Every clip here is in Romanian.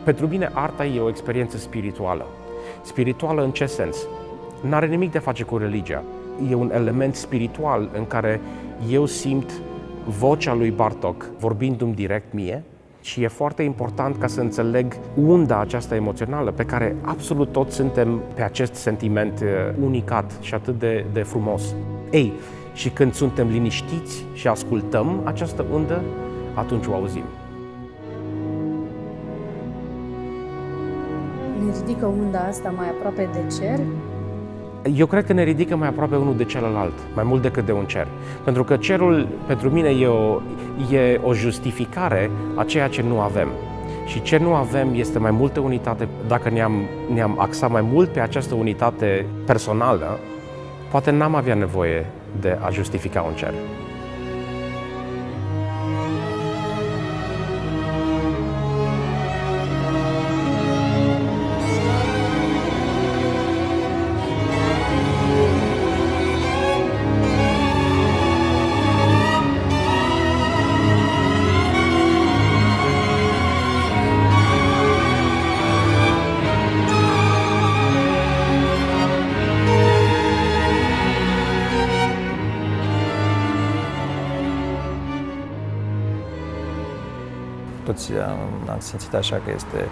Pentru mine, arta e o experiență spirituală. Spirituală în ce sens? N-are nimic de a face cu religia. E un element spiritual în care eu simt vocea lui Bartók vorbindu-mi direct mie și e foarte important ca să înțeleg unda aceasta emoțională pe care absolut toți suntem pe acest sentiment unicat și atât de frumos. Ei, și când suntem liniștiți și ascultăm această undă, atunci o auzim. Ne ridică unda asta mai aproape de cer? Eu cred că ne ridică mai aproape unul de celălalt, mai mult decât de un cer. Pentru că cerul, pentru mine, e o justificare a ceea ce nu avem. Și ce nu avem este mai multă unitate. Dacă ne-am axat mai mult pe această unitate personală, poate n-am avea nevoie de a justifica un cer. Toți am simțit așa că este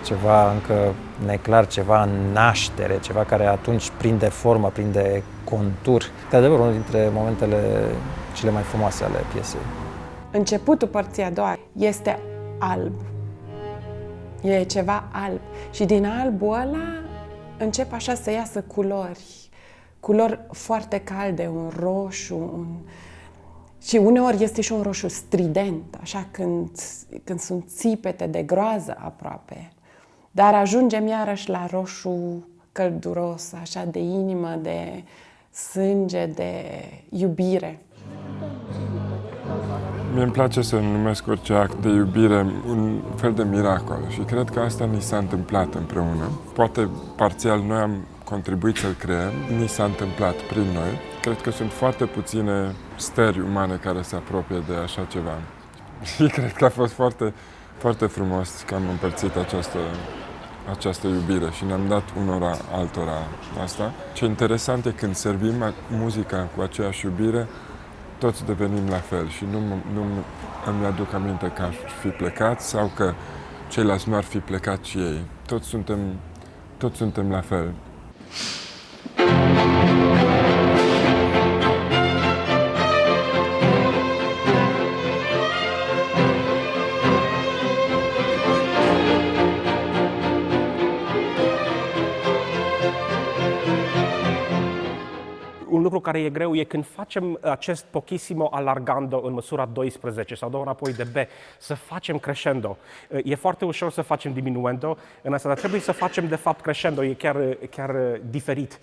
ceva încă neclar, ceva în naștere, ceva care atunci prinde formă, prinde contur. De adevăr, unul dintre momentele cele mai frumoase ale piesei. Începutul părții a doua este alb. E ceva alb. Și din albul ăla încep așa să iasă culori. Culori foarte calde, un roșu, și uneori este și un roșu strident, așa când sunt țipete de groază aproape. Dar ajungem iarăși la roșu călduros, așa de inimă, de sânge, de iubire. Mie îmi place să numesc orice act de iubire un fel de miracol și cred că asta ni s-a întâmplat împreună. Poate parțial noi am contribuit să-l creăm, ni s-a întâmplat prin noi. Cred că sunt foarte puține stări umane care se apropie de așa ceva. Și cred că a fost foarte, foarte frumos că am împărțit această iubire și ne-am dat unora altora asta. Ce interesant e când servim muzica cu aceeași iubire, toți devenim la fel și nu îmi aduc aminte că aș fi plecat sau că ceilalți nu ar fi plecat și ei. Toți suntem la fel. Un lucru care e greu e când facem acest pochissimo allargando în măsura 12 sau dau înapoi de B, să facem crescendo. E foarte ușor să facem diminuendo în asta, dar trebuie să facem de fapt crescendo, e chiar diferit.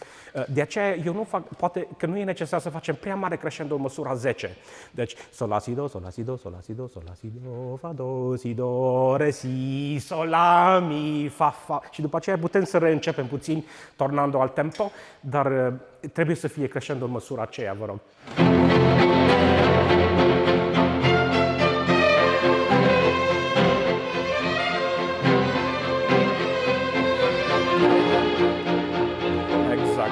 De aceea eu nu fac, poate că nu e necesar să facem prea mare crescendo în măsura 10. Deci sol la si do, sol la si do, sol la si do, sol la si do, fa do, si do, re si, sol la mi, fa fa. Și după aceea putem să reîncepem puțin tornando al tempo, dar trebuie să fie crescendo în măsura aceea, vă rog. Exact.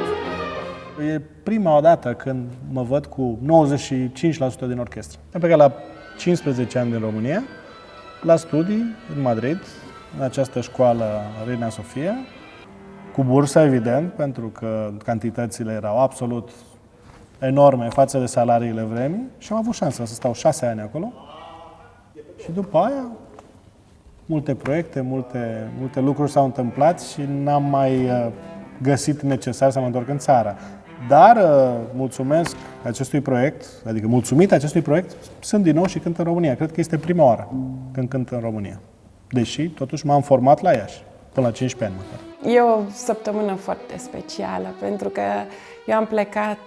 E prima dată când mă văd cu 95% din orchestră. Am plecat la 15 ani din România, la studii în Madrid, în această școală Reina Sofia, cu bursă, evident, pentru că cantitățile erau absolut enorme față de salariile vremii și am avut șansa să stau 6 ani acolo. Și după aia, multe proiecte, multe lucruri s-au întâmplat și n-am mai găsit necesar să mă întorc în țară. Dar mulțumesc acestui proiect, adică mulțumit acestui proiect, sunt din nou și cânt în România. Cred că este prima oară când cânt în România. Deși, totuși, m-am format la Iași, până la 15 ani măcar. E o săptămână foarte specială, pentru că eu am plecat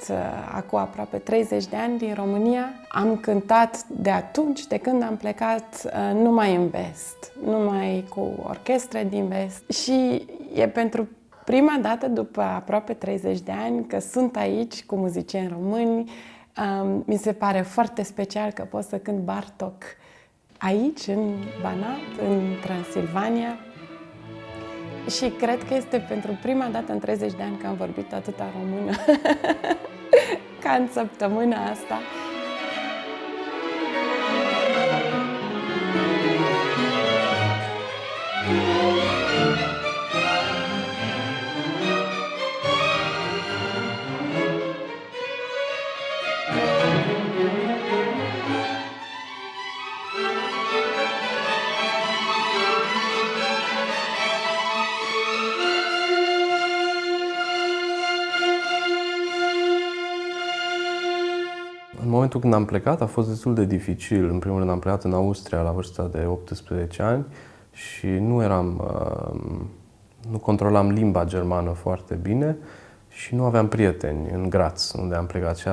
acum aproape 30 de ani din România. Am cântat de atunci, de când am plecat, numai în vest, numai cu orchestre din vest. Și e pentru prima dată, după aproape 30 de ani, că sunt aici cu muzicieni români. Mi se pare foarte special că pot să cânt Bartók aici, în Banat, în Transilvania. Și cred că este pentru prima dată în 30 de ani că am vorbit atâta română ca în săptămâna asta. În momentul când am plecat a fost destul de dificil. În primul rând am plecat în Austria la vârsta de 18 ani și nu controlam limba germană foarte bine și nu aveam prieteni în Graz, unde am plecat. Și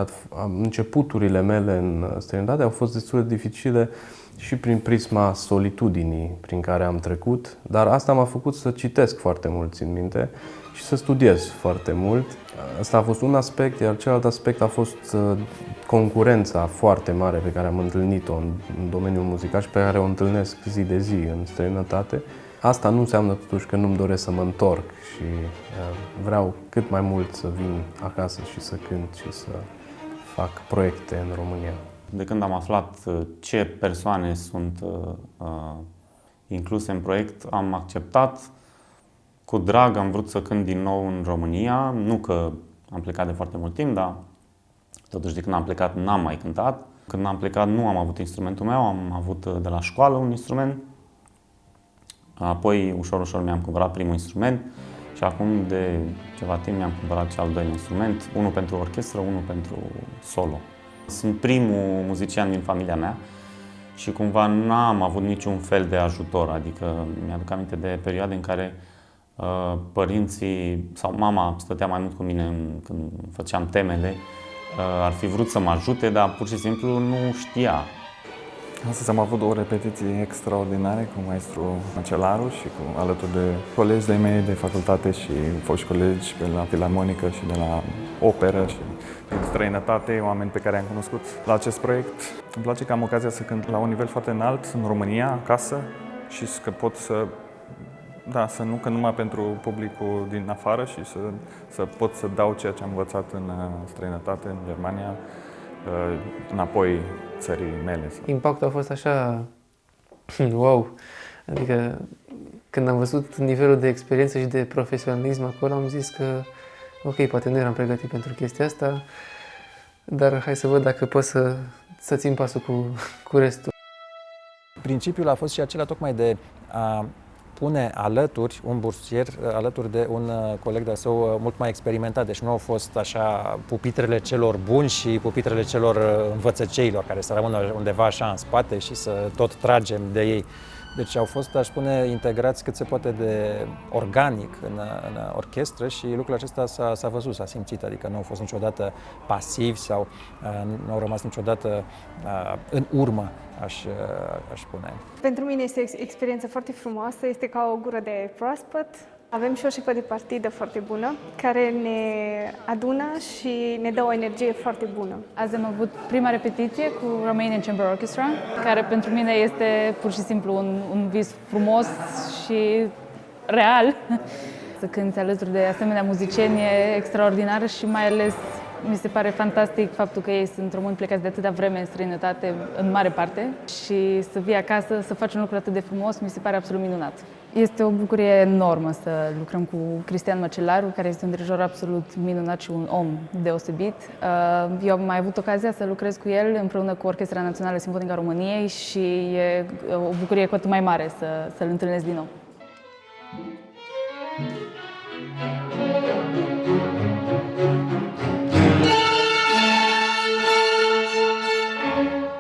începuturile mele în străinătate au fost destul de dificile și prin prisma solitudinii prin care am trecut, dar asta m-a făcut să citesc foarte mult, țin minte, și să studiez foarte mult. Asta a fost un aspect, iar celălalt aspect a fost concurența foarte mare pe care am întâlnit-o în domeniul muzical și pe care o întâlnesc zi de zi în străinătate. Asta nu înseamnă totuși că nu-mi doresc să mă întorc și vreau cât mai mult să vin acasă și să cânt și să fac proiecte în România. De când am aflat ce persoane sunt incluse în proiect, am acceptat. Cu drag am vrut să cânt din nou în România. Nu că am plecat de foarte mult timp, dar totuși de când am plecat n-am mai cântat. Când am plecat nu am avut instrumentul meu, am avut de la școală un instrument. Apoi ușor, ușor mi-am cumpărat primul instrument și acum de ceva timp mi-am cumpărat și al doilea instrument, unul pentru orchestră, unul pentru solo. Sunt primul muzician din familia mea și cumva n-am avut niciun fel de ajutor, adică mi-aduc aminte de perioade în care părinții sau mama stătea mai mult cu mine când făceam temele, ar fi vrut să mă ajute, dar pur și simplu nu știa. Astăzi am avut o repetiție extraordinară cu maestru Macelaru și alături de colegi de-ai mei de facultate și foști colegi de la filarmonică și de la operă și din străinătate, oameni pe care am cunoscut la acest proiect. Îmi place că am ocazia să cânt la un nivel foarte înalt în România, acasă, și că pot să nu cânt numai pentru publicul din afară și să pot să dau ceea ce am învățat în străinătate, în Germania, înapoi țării mele. Impactul a fost așa, wow! Adică când am văzut nivelul de experiență și de profesionalism acolo, am zis că ok, poate nu eram pregătit pentru chestia asta, dar hai să văd dacă pot să țin pasul cu restul. Principiul a fost și acela tocmai de a pune alături un bursier, alături de un coleg de-al său mult mai experimentat. Deci nu au fost așa pupitrele celor buni și pupitrele celor învățăceilor, care să rămână undeva așa în spate și să tot tragem de ei. Deci au fost, aș spune, integrați cât se poate de organic în orchestră și lucrul acesta s-a văzut, s-a simțit, adică nu au fost niciodată pasivi sau nu au rămas niciodată în urmă, aș spune. Pentru mine este o experiență foarte frumoasă, este ca o gură de proaspăt. Avem și o șefă de partidă foarte bună, care ne adună și ne dă o energie foarte bună. Azi am avut prima repetiție cu Romanian Chamber Orchestra, care pentru mine este pur și simplu un vis frumos și real. Să cânti alături de asemenea muzicieni e extraordinar și mai ales mi se pare fantastic faptul că ei sunt români plecați de atâta vreme în străinătate, în mare parte, și să vii acasă, să faci un lucru atât de frumos, mi se pare absolut minunat. Este o bucurie enormă să lucrăm cu Cristian Macelaru, care este un dirijor absolut minunat și un om deosebit. Eu am mai avut ocazia să lucrez cu el împreună cu Orchestra Națională Simfonică a României și e o bucurie cu atât mai mare să-l întâlnesc din nou.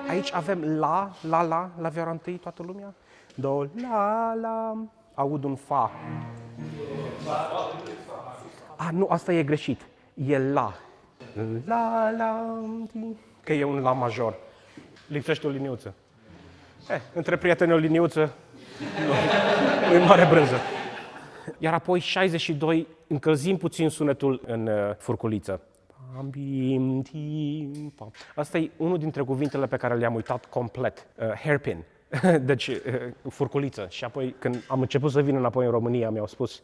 Aici avem la vioara întâi, toată lumea. Do, la, aud un fa. Nu, asta e greșit. E la. La, că e un la major. Lipsește o liniuță. Între prieteni o liniuță, e mare brânză. Iar apoi 62, încălzim puțin sunetul în furculiță. Asta e unul dintre cuvintele pe care le-am uitat complet. Hairpin, deci furculiță. Și apoi când am început să vin înapoi în România, mi-au spus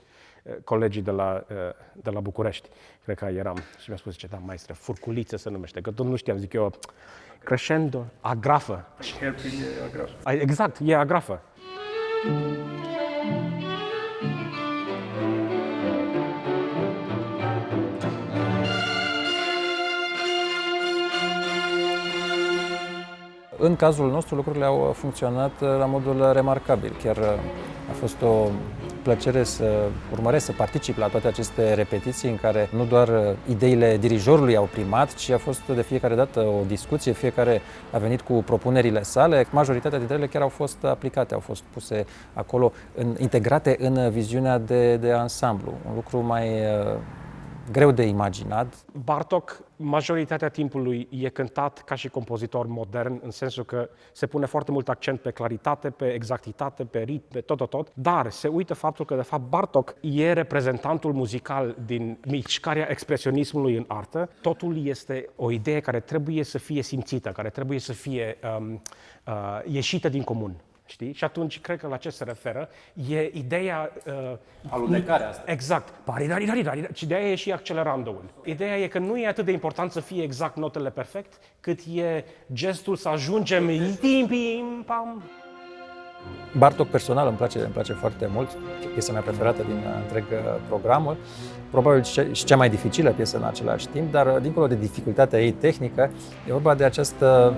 colegii de la București, cred că eram, și mi-a spus, da, maestre, furculiță se numește, că tot nu știam, zic eu, crescendo, agrafă. Exact, e agrafă. În cazul nostru, lucrurile au funcționat la modul remarcabil. Chiar a fost o plăcere să urmăresc, să particip la toate aceste repetiții în care nu doar ideile dirijorului au primat, ci a fost de fiecare dată o discuție, fiecare a venit cu propunerile sale. Majoritatea dintre ele chiar au fost aplicate, au fost puse acolo, integrate în viziunea de ansamblu. Un lucru mai greu de imaginat. Bartók, majoritatea timpului e cântat ca și compozitor modern, în sensul că se pune foarte mult accent pe claritate, pe exactitate, pe ritm, pe tot, dar se uită faptul că, de fapt, Bartók e reprezentantul muzical din mișcarea expresionismului în artă. Totul este o idee care trebuie să fie simțită, care trebuie să fie ieșită din comun. Știi? Și atunci, cred că la ce se referă, e ideea... Aludecarea asta. Exact. Și de aia e și accelerandoul. Ideea e că nu e atât de important să fie exact notele perfect, cât e gestul să ajungem... Bartók personal îmi place foarte mult, piesa mea preferată din întreg programul. Probabil și cea mai dificilă piesă în același timp, dar dincolo de dificultatea ei tehnică, e vorba de această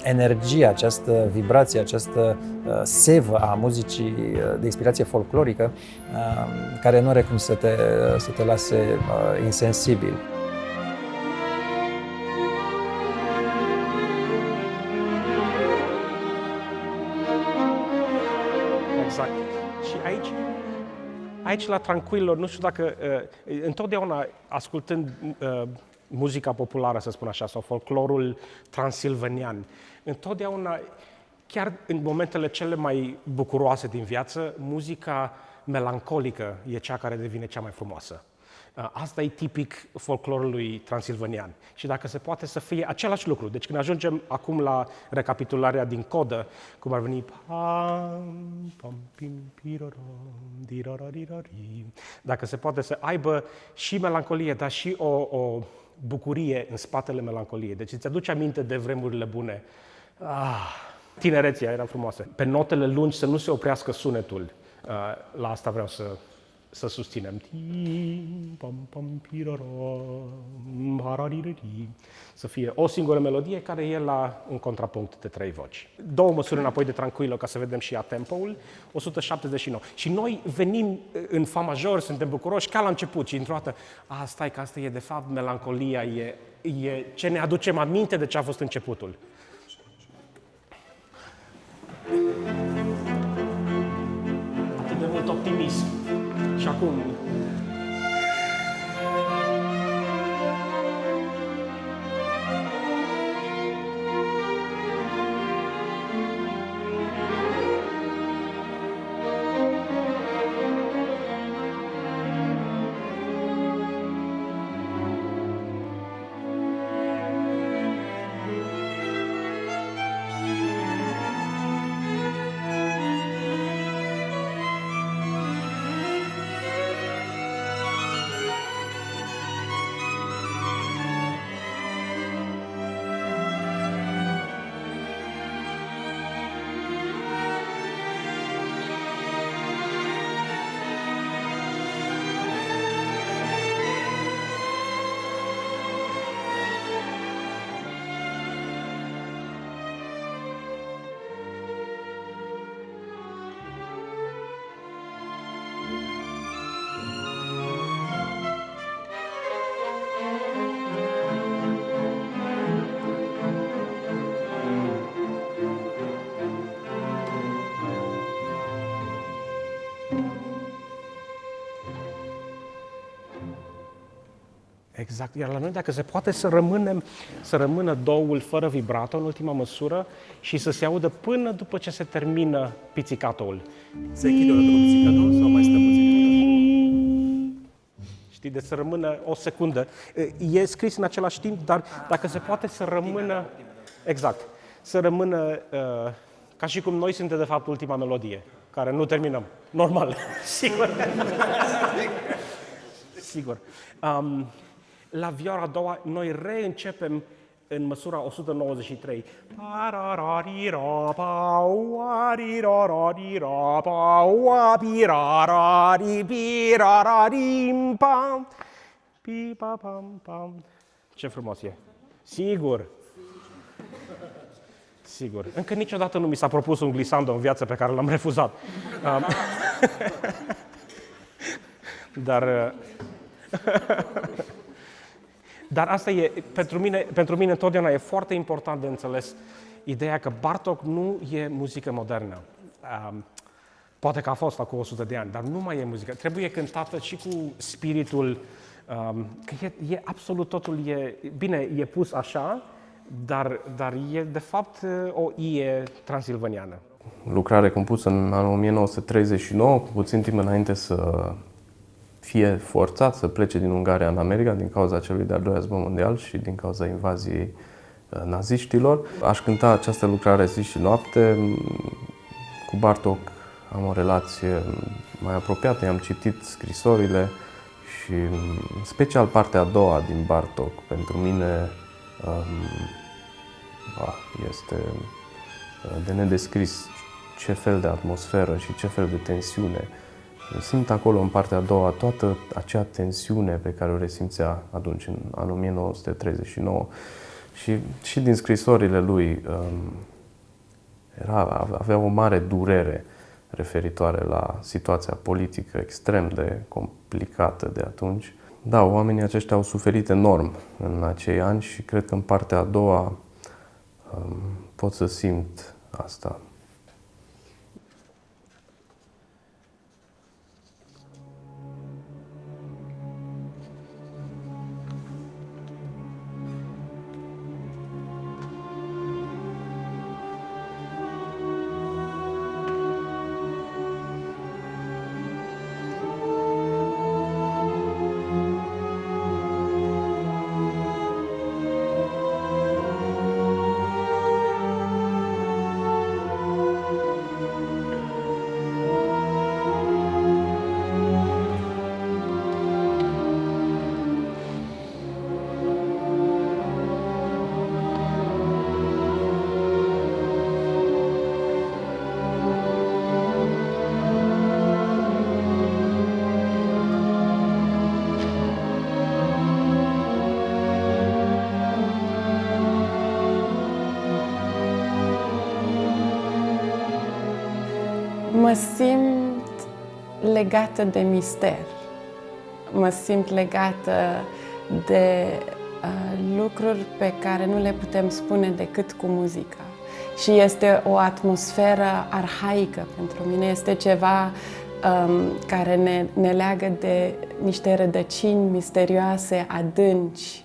energie, această vibrație, această sevă a muzicii de inspirație folclorică, care nu are cum să te lase insensibil. Exact. Și aici la Tranquillo, nu știu dacă întotdeauna ascultând muzica populară, să spun așa, sau folclorul transilvanian, întotdeauna, chiar în momentele cele mai bucuroase din viață, muzica melancolică e cea care devine cea mai frumoasă. Asta e tipic folclorului transilvanian. Și dacă se poate să fie același lucru. Deci când ajungem acum la recapitularea din codă, cum ar veni dacă se poate să aibă și melancolie, dar și o bucurie în spatele melancoliei. Deci îți aduce aminte de vremurile bune. Tinerețea era frumoasă. Pe notele lungi să nu se oprească sunetul. La asta vreau să susținem. Să fie o singură melodie care e la un contrapunct de 3 voci. 2 măsuri înapoi de Tranquillo ca să vedem și tempoul, 179. Și noi venim în fa major, suntem bucuroși ca la început și într-o dată, stai că asta e de fapt melancolia, e ce ne aducem aminte de ce a fost începutul. Atât de mult optimism. Și acum... Exact. Iar la noi, dacă se poate, să rămână doul fără vibrato în ultima măsură și să se audă până după ce se termină pizzicato-ul. Se închide odată cu pizzicato sau mai stă puțin? Știi, de să rămână o secundă. E scris în același timp, dar dacă se poate să rămână... Exact. Să rămână ca și cum noi suntem, de fapt, ultima melodie. care nu terminăm. Normal, sigur. Sigur. La vioara a doua, noi reîncepem în măsura 193. Ce frumos e! Sigur! Sigur. Încă niciodată nu mi s-a propus un glissando în viață pe care l-am refuzat. Dar asta e, pentru mine întotdeauna e foarte important de înțeles ideea că Bartók nu e muzică modernă. Poate că a fost acum 100 de ani, dar nu mai e muzică. Trebuie cântată și cu spiritul, că e absolut totul, bine, e pus așa, dar e de fapt o ie transilvaniană. Lucrare compusă în anul 1939, cu puțin timp înainte să fie forțat să plece din Ungaria în America din cauza celui de-al doilea război mondial și din cauza invaziei naziștilor. Aș cânta această lucrare zi și noapte. Cu Bartók am o relație mai apropiată, i-am citit scrisorile și în special partea a doua din Bartók pentru mine este de nedescris ce fel de atmosferă și ce fel de tensiune. Simt acolo în partea a doua toată acea tensiune pe care o resimțea atunci, în anul 1939. Și din scrisorile lui avea o mare durere referitoare la situația politică extrem de complicată de atunci. Da, oamenii aceștia au suferit enorm în acei ani și cred că în partea a doua pot să simt asta. Mă simt legată de mister. Mă simt legată de lucruri pe care nu le putem spune decât cu muzica. Și este o atmosferă arhaică pentru mine. Este ceva care ne leagă de niște rădăcini misterioase, adânci.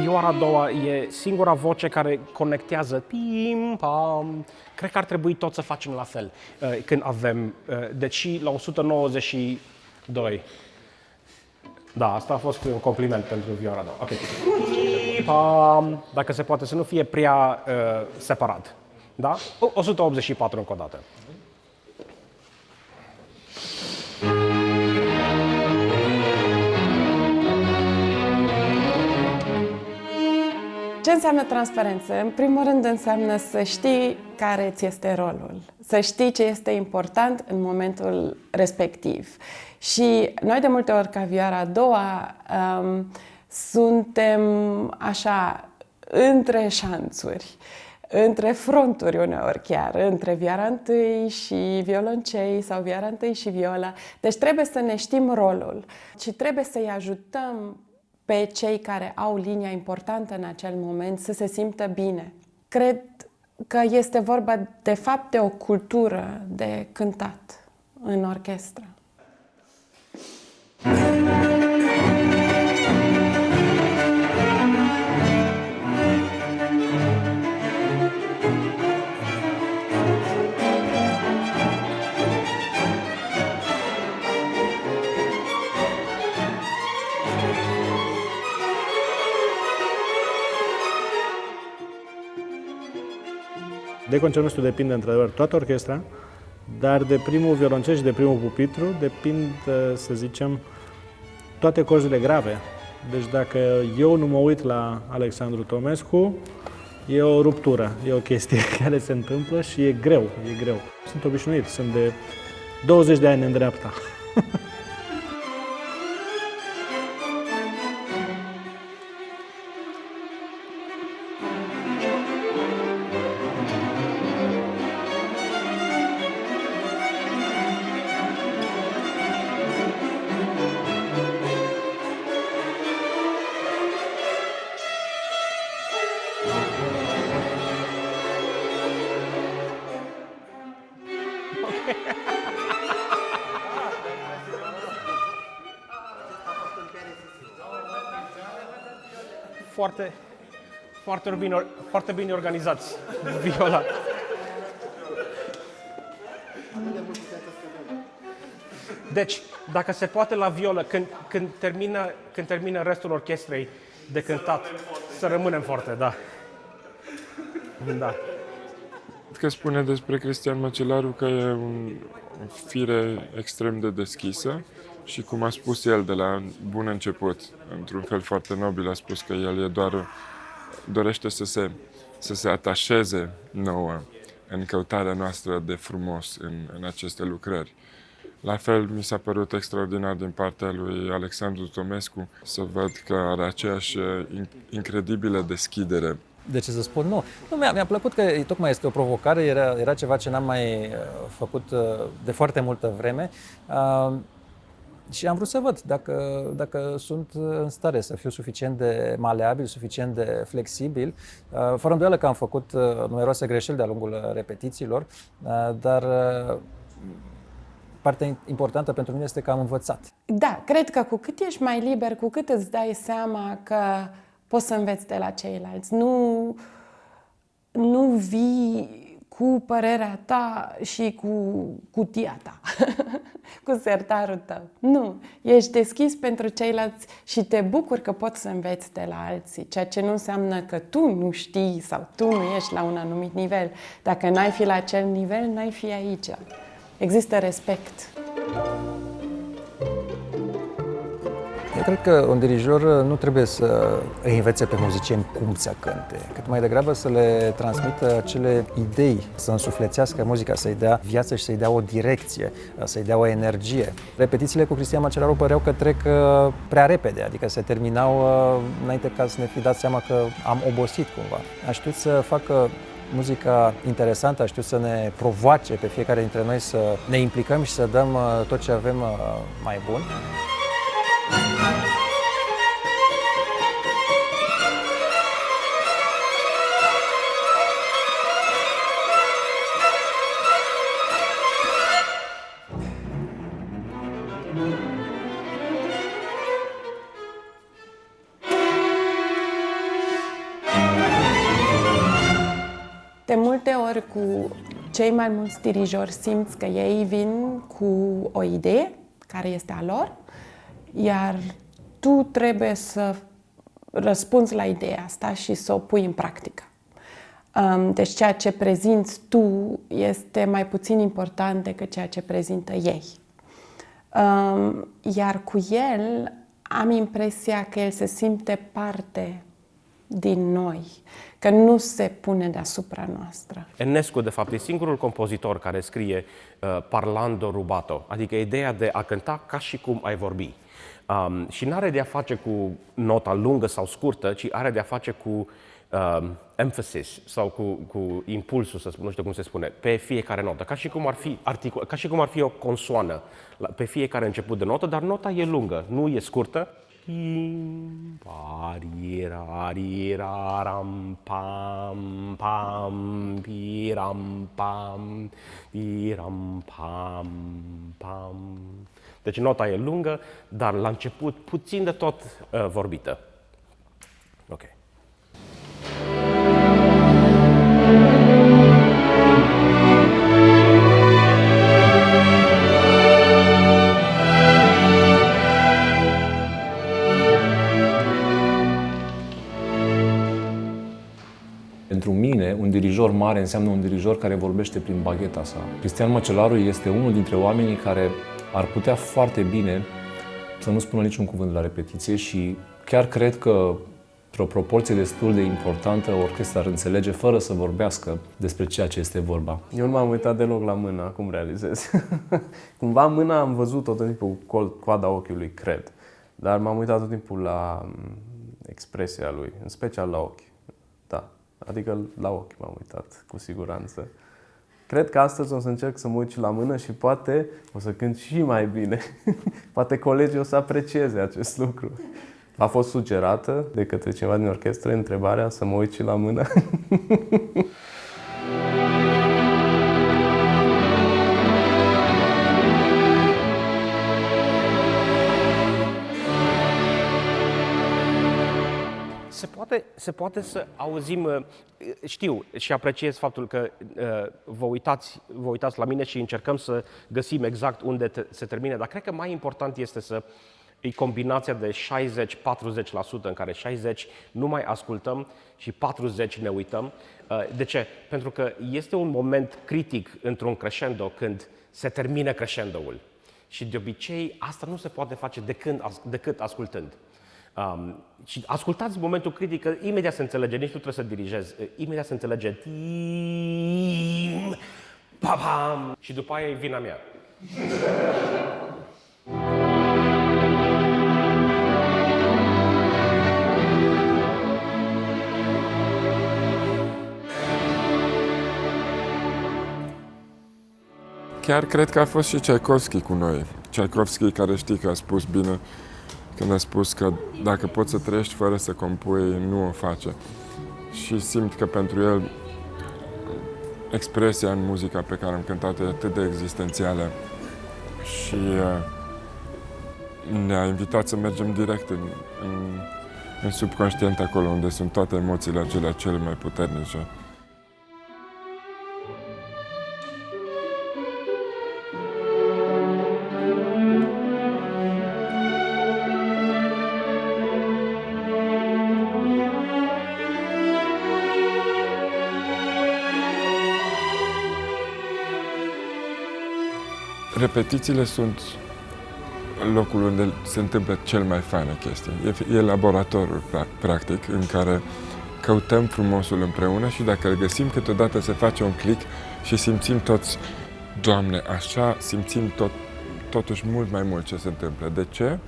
Vioara a doua e singura voce care conectează pim-pam. Cred că ar trebui tot să facem la fel când avem, deci la 192. Da, asta a fost un compliment pentru vioara a doua. Ok. Pim-pam. Dacă se poate să nu fie prea separat. Da? 184 încă o dată. Ce înseamnă transparență? În primul rând înseamnă să știi care ți este rolul, să știi ce este important în momentul respectiv. Și noi de multe ori, ca vioara a doua, suntem așa între șanțuri, între fronturi uneori chiar, între vioara întâi și violoncei sau vioara întâi și viola. Deci trebuie să ne știm rolul și trebuie să-i ajutăm pe cei care au linia importantă în acel moment să se simtă bine. Cred că este vorba de fapt de o cultură de cântat în orchestră. De concertul nostru depinde, într-adevăr, toată orchestra, dar de primul violoncel și de primul pupitru depind, să zicem, toate corzile grave. Deci dacă eu nu mă uit la Alexandru Tomescu, e o ruptură, e o chestie care se întâmplă și e greu. Sunt obișnuit, sunt de 20 de ani în dreapta. Foarte bine organizați, Viola. Deci, dacă se poate la violă, când termină restul orchestrei de cântat, să rămânem forte, da. Da. Cred că spune despre Cristian Măcelaru că e o fire extrem de deschisă și cum a spus el de la bun început, într-un fel foarte nobil, a spus că el dorește să se atașeze nouă în căutarea noastră de frumos în aceste lucrări. La fel, mi s-a părut extraordinar din partea lui Alexandru Tomescu să văd că are aceeași incredibilă deschidere. De ce să spun nu? Nu, mi-a plăcut că tocmai este o provocare, era ceva ce n-am mai făcut de foarte multă vreme. Și am vrut să văd dacă sunt în stare să fiu suficient de maleabil, suficient de flexibil. Fără îndoială că am făcut numeroase greșeli de-a lungul repetițiilor, dar partea importantă pentru mine este că am învățat. Da, cred că cu cât ești mai liber, cu cât îți dai seama că poți să înveți de la ceilalți. Nu vii cu părerea ta și cu cutia ta, cu sertarul tău. Nu, ești deschis pentru ceilalți și te bucuri că poți să înveți de la alții, ceea ce nu înseamnă că tu nu știi sau tu nu ești la un anumit nivel. Dacă n-ai fi la acel nivel, n-ai fi aici. Există respect. Eu cred că un dirijor nu trebuie să îi învețe pe muzicieni cum să cânte, cât mai degrabă să le transmită acele idei, să însuflețească muzica, să-i dea viață și să-i dea o direcție, să-i dea o energie. Repetițiile cu Cristian Măcelaru păreau că trec prea repede, adică se terminau înainte ca să ne fi dat seama că am obosit cumva. A știut să facă muzica interesantă, a știut să ne provoace pe fiecare dintre noi să ne implicăm și să dăm tot ce avem mai bun. De multe ori cu cei mai mulți dirijori simți că ei vin cu o idee care este a lor, iar tu trebuie să răspunzi la ideea asta și să o pui în practică. Deci ceea ce prezinți tu este mai puțin important decât ceea ce prezintă ei. Iar cu el am impresia că el se simte parte din noi, că nu se pune deasupra noastră. Enescu, de fapt, e singurul compozitor care scrie parlando rubato, adică ideea de a cânta ca și cum ai vorbi. Și nu are de a face cu nota lungă sau scurtă, ci are de a face cu emphasis sau cu impulsul, să spun, nu știu cum se spune, pe fiecare notă, ca și cum ar fi o consoană pe fiecare început de notă, dar nota e lungă, nu e scurtă. Ram pam pam piram pam piram pam pam. Deci nota e lungă, dar la început puțin de tot vorbită. Ok. Pentru mine, un dirijor mare înseamnă un dirijor care vorbește prin bagheta sa. Cristian Măcelaru este unul dintre oamenii care ar putea foarte bine să nu spună niciun cuvânt la repetiție și chiar cred că într-o proporție destul de importantă, orchestra ar înțelege fără să vorbească despre ceea ce este vorba. Eu nu m-am uitat deloc la mână, acum realizez. Cumva mâna am văzut tot timpul cu coada ochiului, cred. Dar m-am uitat tot timpul la expresia lui, în special la ochi. Da, adică la ochi m-am uitat, cu siguranță. Cred că astăzi o să încerc să mă uit și la mână și poate o să cânt și mai bine. Poate colegii o să aprecieze acest lucru. A fost sugerată de către cineva din orchestră întrebarea să mă uit și la mână. Se poate să auzim, știu și apreciez faptul că vă uitați la mine și încercăm să găsim exact unde se termine, dar cred că mai important este să e combinația de 60-40%, în care 60 nu mai ascultăm și 40 ne uităm. De ce? Pentru că este un moment critic într-un crescendo când se termină crescendoul. Și de obicei asta nu se poate face decât ascultând. Și ascultați momentul critic, că imediat se înțelege, nici nu trebuie să dirigezi, imediat se înțelege tim, pa-pam, și după aia e vina mea. Chiar cred că a fost și Tchaikovsky cu noi. Tchaikovsky, care știi că a spus bine, când a spus că dacă poți să trăiești fără să compui, nu o face. Și simt că pentru el expresia în muzica pe care am cântat-o e atât de existențială și ne-a invitat să mergem direct în subconștient, acolo unde sunt toate emoțiile acelea cele mai puternice. Repetițiile sunt locul unde se întâmplă cel mai faină chestie. E laboratorul, practic, în care căutăm frumosul împreună și dacă îl găsim, câteodată se face un click și simțim toți, Doamne, așa, simțim totuși mult mai mult ce se întâmplă. De ce?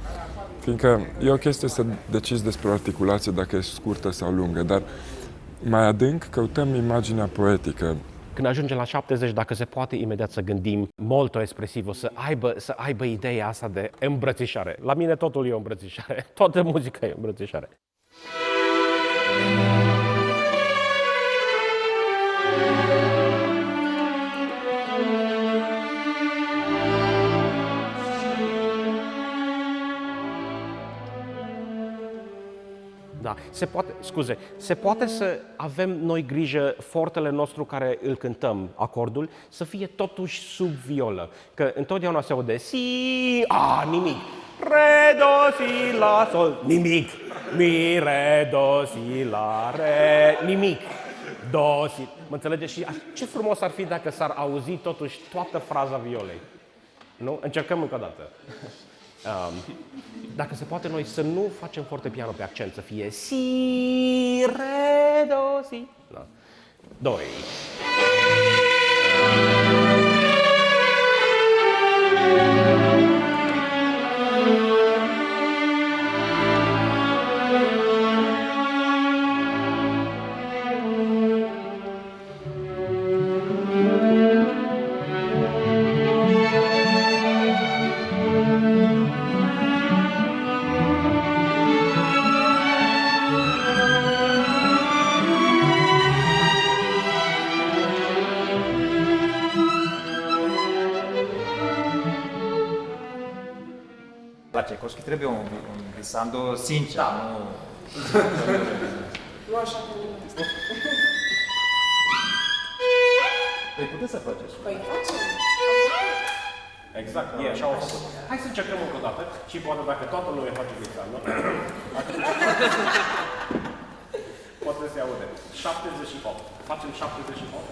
Fiindcă e o chestie să decizi despre o articulație dacă e scurtă sau lungă, dar mai adânc căutăm imaginea poetică. Când ajungem la 70, dacă se poate, imediat să gândim molto expresiv, să aibă ideea asta de îmbrățișare. La mine totul e o îmbrățișare, toată muzica e o îmbrățișare. Da, se poate să avem noi grijă, fortele nostru care îl cântăm, acordul, să fie totuși sub violă. Că întotdeauna se aude si, nimic, re, do, si, la, sol, nimic, mi, re, do, si, la, re, nimic, do, si. Mă înțelegeți? Și ce frumos ar fi dacă s-ar auzi totuși toată fraza violei. Nu? Încercăm încă o dată. Dacă se poate, noi să nu facem fortepianul pe accent, să fie si, re, do, si. Da. 2. La Tchaikovsky trebuie un glissando sincer, nu... Nu așa cum Păi puteți să faceți. Păi facem. Exact, e așa au făcut. Hai să încercăm încă o dată și poate dacă toată lumea face glissando, poate să se aude. 78. Facem 78.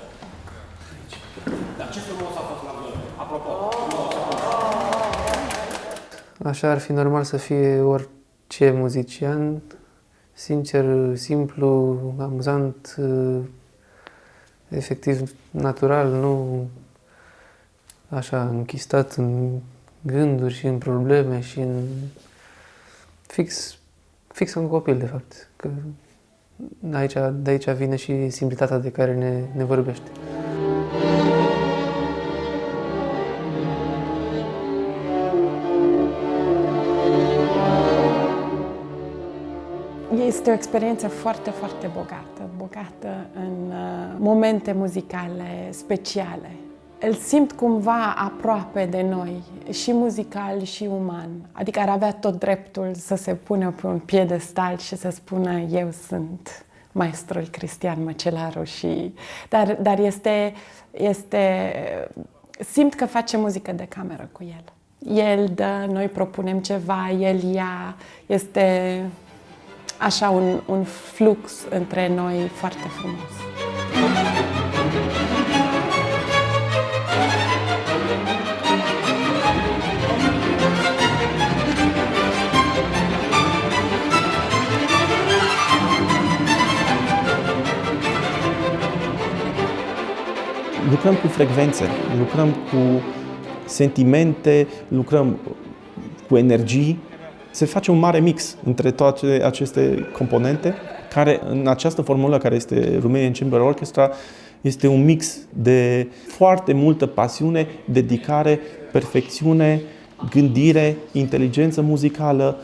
Dar ce frumos a fost la voi. Apropo. Așa ar fi normal să fie orice muzician, sincer, simplu, amuzant, efectiv natural, nu așa închistat în gânduri și în probleme și în fix un copil, de fapt. Că de aici vine și simplitatea de care ne vorbește. Este o experiență foarte, foarte bogată în momente muzicale speciale. Îl simt cumva aproape de noi, și muzical și uman. Adică ar avea tot dreptul să se pună pe un piedestal și să spună eu sunt maestrul Cristian Măcelaru dar simt că face muzică de cameră cu el. El dă, noi propunem ceva, el ia, este așa un flux între noi foarte frumos. Lucrăm cu frecvențe, lucrăm cu sentimente, lucrăm cu energii. Se face un mare mix între toate aceste componente, care în această formulă care este Romanian Chamber Orchestra este un mix de foarte multă pasiune, dedicare, perfecțiune, gândire, inteligență muzicală.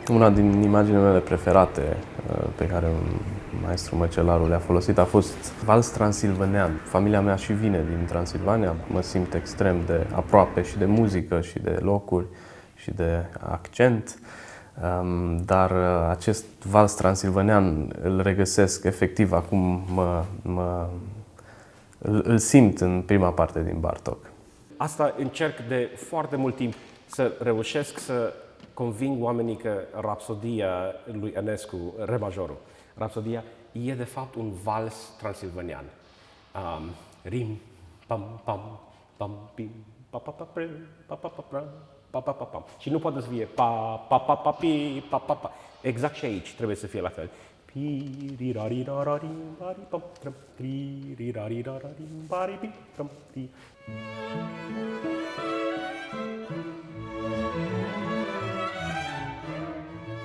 Una din imaginile mele preferate pe care maestru Măcelaru le-a folosit a fost vals transilvanean. Familia mea și vine din Transilvania, mă simt extrem de aproape și de muzică și de locuri și de accent, dar acest vals transilvanean îl regăsesc efectiv acum, îl simt în prima parte din Bartók. Asta încerc de foarte mult timp, să reușesc să conving oamenii că Rapsodia lui Enescu, re majorul, Rapsodia, e de fapt un vals transilvanian. Rim, pam, pam, pam, pim, pa, pa, pa, pre, pa, pa, pa, pra, pa, pa, pa, pam. Și nu poate să fie pa, pa, pa, pa, pi, pa, pa, pa. Exact și aici trebuie să fie la fel. Pi, ri, ra, ri, ra, ra, ri, ba, ri, pam, tram, tri, ri, ra, ri, ra, ra, ri, ba, ri, pi, tram, tri.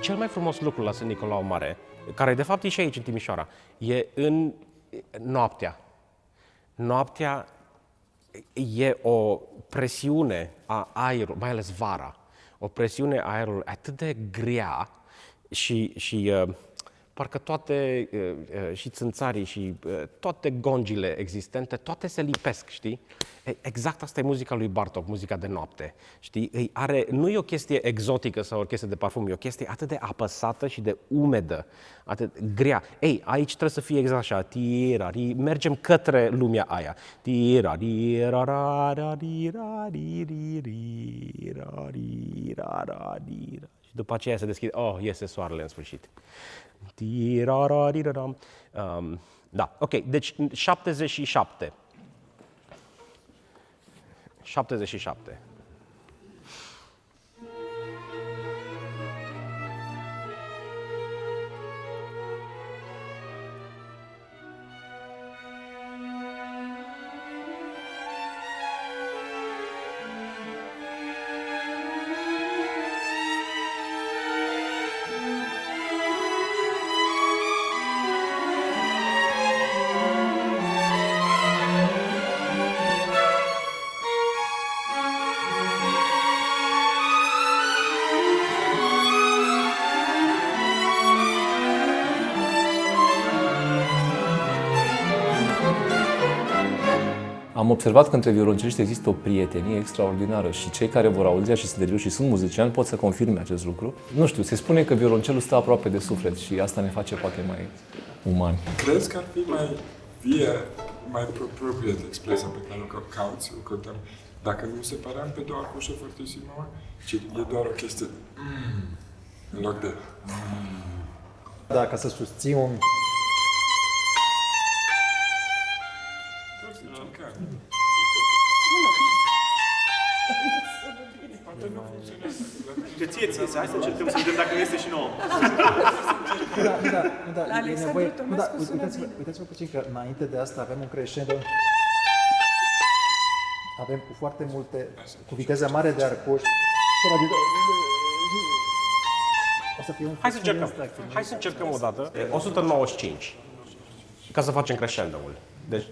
Cel mai frumos lucru la Sfânt Nicolau Mare, care de fapt e și aici în Timișoara, e în noaptea. Noaptea e o presiune a aerului, mai ales vara, o presiune a aerului atât de grea și parcă toate, și țânțarii și toate gongile existente, toate se lipesc, știi? Exact asta e muzica lui Bartók, muzica de noapte, știi? Nu e o chestie exotică sau o chestie de parfum, e o chestie atât de apăsată și de umedă, atât grea. Ei, aici trebuie să fie exact așa, tirari, mergem către lumea aia. Tirari, rarari, și după aceea se deschide, iese soarele în sfârșit. Da, ok, deci 77. 77. Am observat că între violonceliști există o prietenie extraordinară și cei care vor auzi și sunt de și sunt muziciani pot să confirme acest lucru. Nu știu, se spune că violoncelul stă aproape de suflet și asta ne face poate mai umani. Crezi că ar fi mai vie, mai appropriate expresia pe care o cauți, o căutăm, Dacă nu separam pe două arcușe fortissimo, ci e doar o chestie în loc de Da, ca să susții un... Ție, hai să încercăm să vedem dacă nu este și nouă. Da, e nevoie... Uitați-vă puțin că înainte de asta avem un crescendo. Avem cu foarte multe, cu viteză mare de arcuș. O să fie un... Hai să încercăm o dată. 195. Ca să facem crescendo-ul. Deci...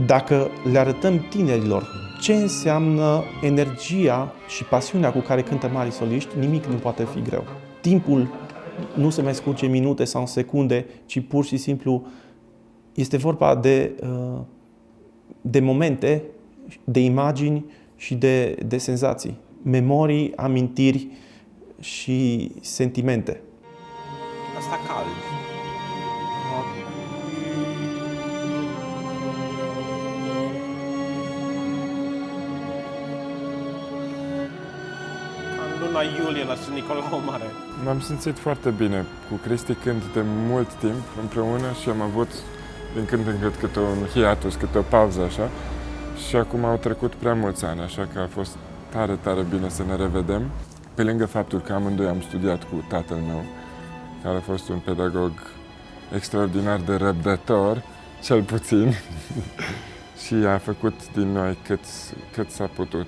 Dacă le arătăm tinerilor ce înseamnă energia și pasiunea cu care cântă mari soliști, nimic nu poate fi greu. Timpul nu se mai scurge minute sau secunde, ci pur și simplu este vorba de momente, de imagini și de senzații, memorii, amintiri și sentimente. Asta cald. Luna iulie la Sfânt Nicolau Mare. M-am simțit foarte bine cu Cristi când de mult timp împreună și am avut din când în când câte un hiatus, câte o pauză așa. Și acum au trecut prea mulți ani, așa că a fost tare, tare bine să ne revedem. Pe lângă faptul că amândoi am studiat cu tatăl meu, care a fost un pedagog extraordinar de răbdător, cel puțin, și a făcut din noi cât s-a putut.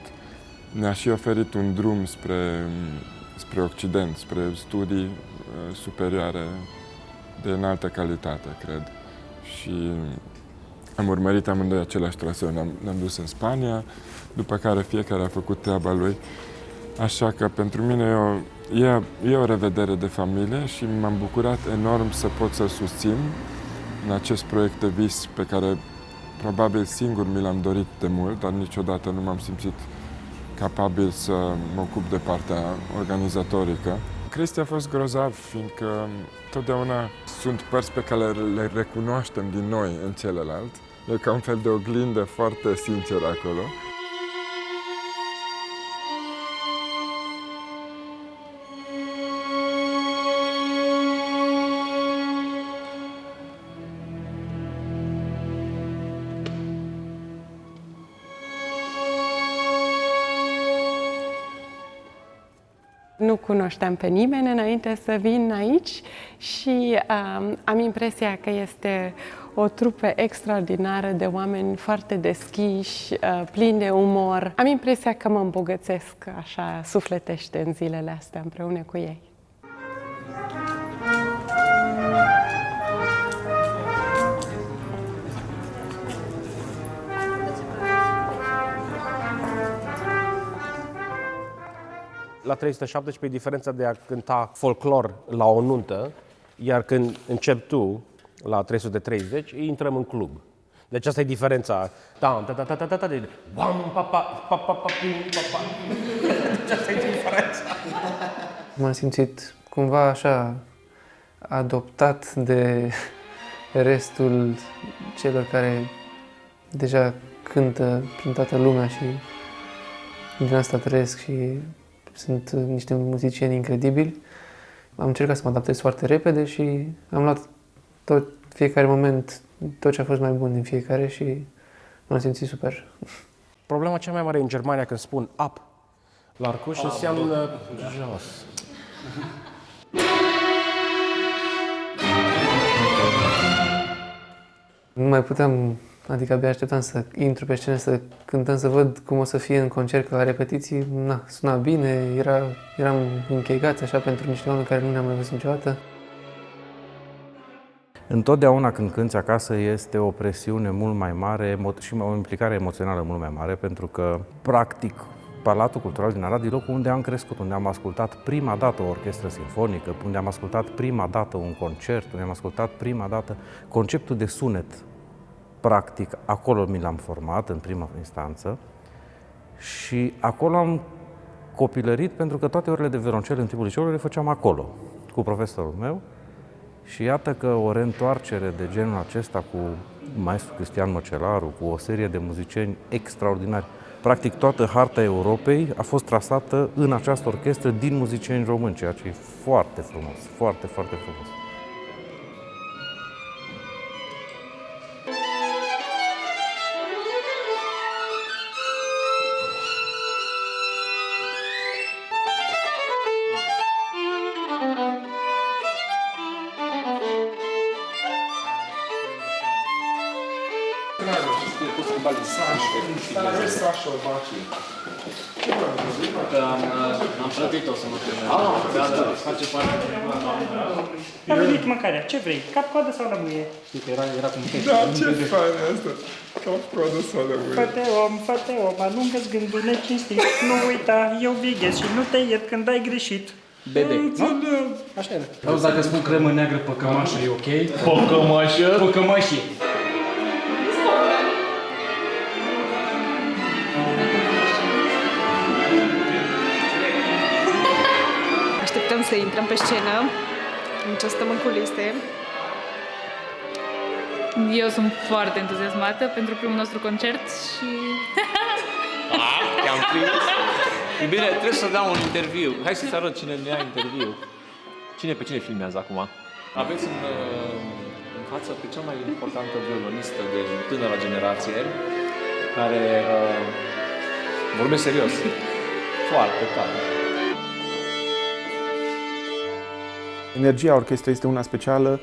Ne-a și oferit un drum spre Occident, spre studii superioare de înaltă calitate, cred. Și am urmărit amândoi același traseu. Ne-am dus în Spania, după care fiecare a făcut treaba lui. Așa că pentru mine e o revedere de familie și m-am bucurat enorm să pot să-l susțin în acest proiect de vis pe care probabil singur mi l-am dorit de mult, dar niciodată nu m-am simțit capabil să mă ocup de partea organizatorică. Cristi a fost grozav, fiindcă totdeauna sunt părți pe care le recunoaștem din noi în celălalt. E ca un fel de oglindă foarte sinceră acolo. Nu cunoșteam pe nimeni înainte să vin aici și am impresia că este o trupă extraordinară de oameni foarte deschiși, plini de umor. Am impresia că mă îmbogățesc așa sufletește în zilele astea împreună cu ei. La 317 e diferența de a cânta folclor la o nuntă, iar când începi tu, la 330, intrăm în club. Deci asta e diferența. Deci asta e diferența. M-am simțit cumva așa adoptat de restul celor care deja cântă prin toată lumea și din asta trăiesc și sunt niște muzicieni incredibili. Am încercat să mă adaptez foarte repede și am luat fiecare moment, tot ce a fost mai bun din fiecare și m-am simțit super. Problema cea mai mare în Germania când spun up la arcuș înseamnă jos. Nu mai puteam, adică abia așteptam să intru pe scenă, să cântăm, să văd cum o să fie în concert, că la repetiții suna bine, eram închegați așa pentru niște oameni care nu ne-am mai văzut niciodată. Întotdeauna când cânti acasă este o presiune mult mai mare și o implicare emoțională mult mai mare, pentru că, practic, Palatul Cultural din Arad e locul unde am crescut, unde am ascultat prima dată o orchestră sinfonică, unde am ascultat prima dată un concert, unde am ascultat prima dată conceptul de sunet practic, acolo mi l-am format în prima instanță și acolo am copilărit pentru că toate orele de violoncel în timpul liceului le făceam acolo, cu profesorul meu. Și iată că o reîntoarcere de genul acesta cu maestru Cristian Măcelaru, cu o serie de muzicieni extraordinari. Practic toată harta Europei a fost trasată în această orchestră din muzicieni români, ceea ce e foarte frumos, foarte, foarte frumos. Am plătit-o să mă filmez. Da, face parte din... A venit mâncarea, ce vrei? Cap-coadă sau lămâie? Era cum Da, ce fain asta! Cap-coadă sau lămâie. Fate om, alungă-ți gândul necinstit. Nu uita, eu veghez și nu te iert când ai greșit. Bebe, nu? Așa era. Auzi, dacă spun cremă neagră pe cămașă, e ok? Păcămașă? Păcămașii. Așteptăm să intrăm pe scenă. Ce stăm în culise. Eu sunt foarte entuziasmată pentru primul nostru concert și... Te-am prins. E bine, trebuie să dau un interviu. Hai să-ți arăt cine ne ia interviu. Pe cine filmează acum? Aveți în față pe cea mai importantă violonistă de tânăra generație, care vorbește serios. Foarte tare. Energia orchestrei este una specială.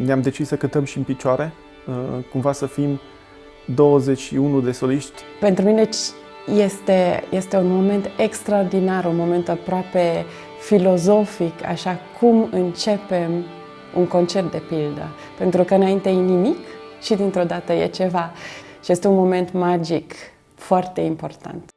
Ne-am decis să cântăm și în picioare, cumva să fim 21 de soliști. Pentru mine este un moment extraordinar, un moment aproape filozofic, așa cum începem un concert de pildă. Pentru că înainte e nimic și dintr-o dată e ceva. Și este un moment magic, foarte important.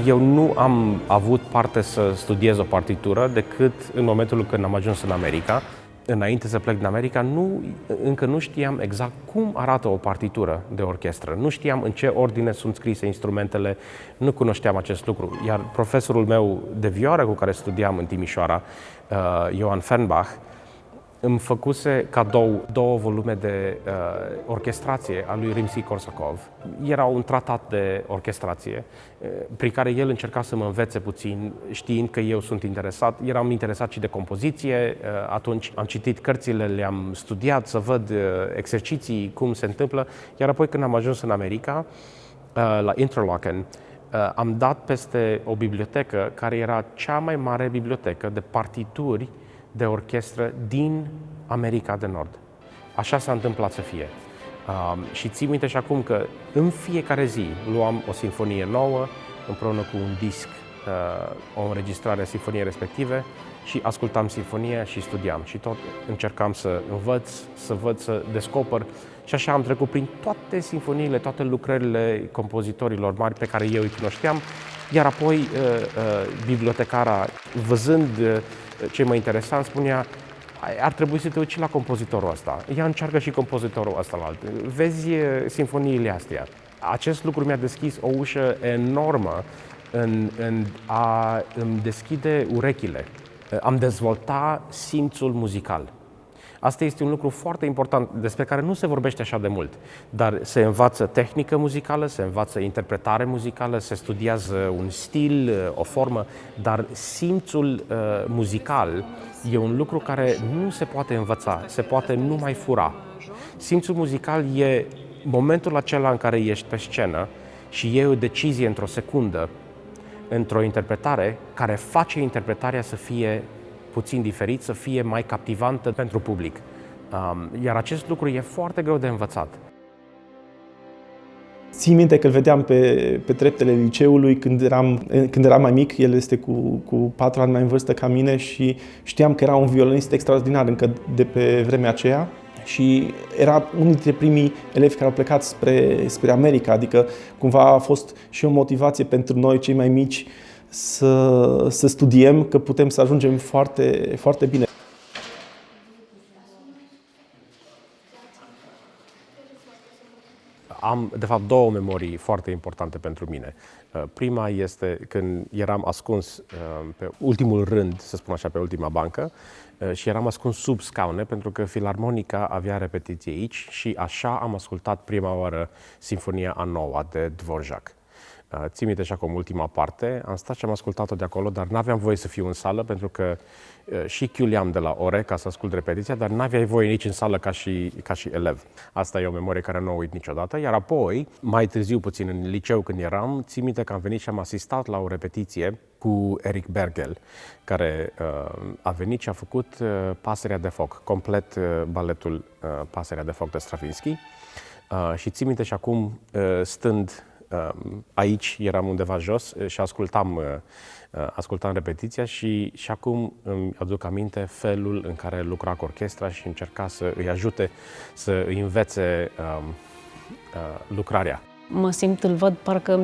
Eu nu am avut parte să studiez o partitură decât în momentul când am ajuns în America. Înainte să plec din America, încă nu știam exact cum arată o partitură de orchestră. Nu știam în ce ordine sunt scrise instrumentele, nu cunoșteam acest lucru. Iar profesorul meu de vioară cu care studiam în Timișoara, Johann Fernbach, îmi făcuse cadou 2 volume de orchestrație a lui Rimsky-Korsakov. Era un tratat de orchestrație prin care el încerca să mă învețe puțin, știind că eu sunt interesat. Eram interesat și de compoziție, atunci am citit cărțile, le-am studiat să văd exerciții, cum se întâmplă. Iar apoi când am ajuns în America, la Interlochen, am dat peste o bibliotecă care era cea mai mare bibliotecă de partituri de orchestră din America de Nord. Așa s-a întâmplat să fie. Și țin minte și acum că în fiecare zi luam o sinfonie nouă împreună cu un disc, o înregistrare a sinfoniei respective și ascultam sinfonia și studiam. Și tot încercam să învăț, să văd, să descoper. Și așa am trecut prin toate sinfoniile, toate lucrările compozitorilor mari pe care eu îi cunoșteam. Iar apoi bibliotecara, văzând ce mă interesa, îmi spunea: ar trebui să te uiți la compozitorul ăsta. Ia încearcă și compozitorul ăsta la alt. Vezi sinfoniile astea. Acest lucru mi-a deschis o ușă enormă în a îmi deschide urechile. Am dezvoltat simțul muzical. Asta este un lucru foarte important despre care nu se vorbește așa de mult, dar se învață tehnică muzicală, se învață interpretare muzicală, se studiază un stil, o formă, dar simțul muzical e un lucru care nu se poate învăța, se poate numai fura. Simțul muzical e momentul acela în care ești pe scenă și iei o decizie într-o secundă, într-o interpretare, care face interpretarea să fie puțin diferit, să fie mai captivantă pentru public. Iar acest lucru e foarte greu de învățat. Țin minte că îl vedeam pe treptele liceului când eram mai mic. El este cu 4 ani mai în vârstă ca mine și știam că era un violonist extraordinar încă de pe vremea aceea. Și era unul dintre primii elevi care au plecat spre America, adică cumva a fost și o motivație pentru noi, cei mai mici, să studiem, că putem să ajungem foarte, foarte bine. Am, de fapt, două memorii foarte importante pentru mine. Prima este când eram ascuns pe ultimul rând, să spun așa, pe ultima bancă, și eram ascuns sub scaune pentru că Filarmonica avea repetiție aici și așa am ascultat prima oară Sinfonia a Noua de Dvorak. Țin minte și acum ultima parte, am stat și am ascultat-o de acolo, dar n-aveam voie să fiu în sală pentru că și chiuleam de la ore ca să ascult repetiția, dar n-aveai voie nici în sală ca și elev. Asta e o memorie care nu o uit niciodată. Iar apoi, mai târziu puțin în liceu când eram, țin minte că am venit și am asistat la o repetiție cu Eric Bergel, care a venit și a făcut Pasărea de foc, complet baletul Pasărea de foc de Stravinsky. Și țin minte și acum, stând aici, eram undeva jos și ascultam repetiția și acum îmi aduc aminte felul în care lucra cu orchestra și încerca să îi ajute să îi învețe lucrarea. Mă simt, îl văd, parcă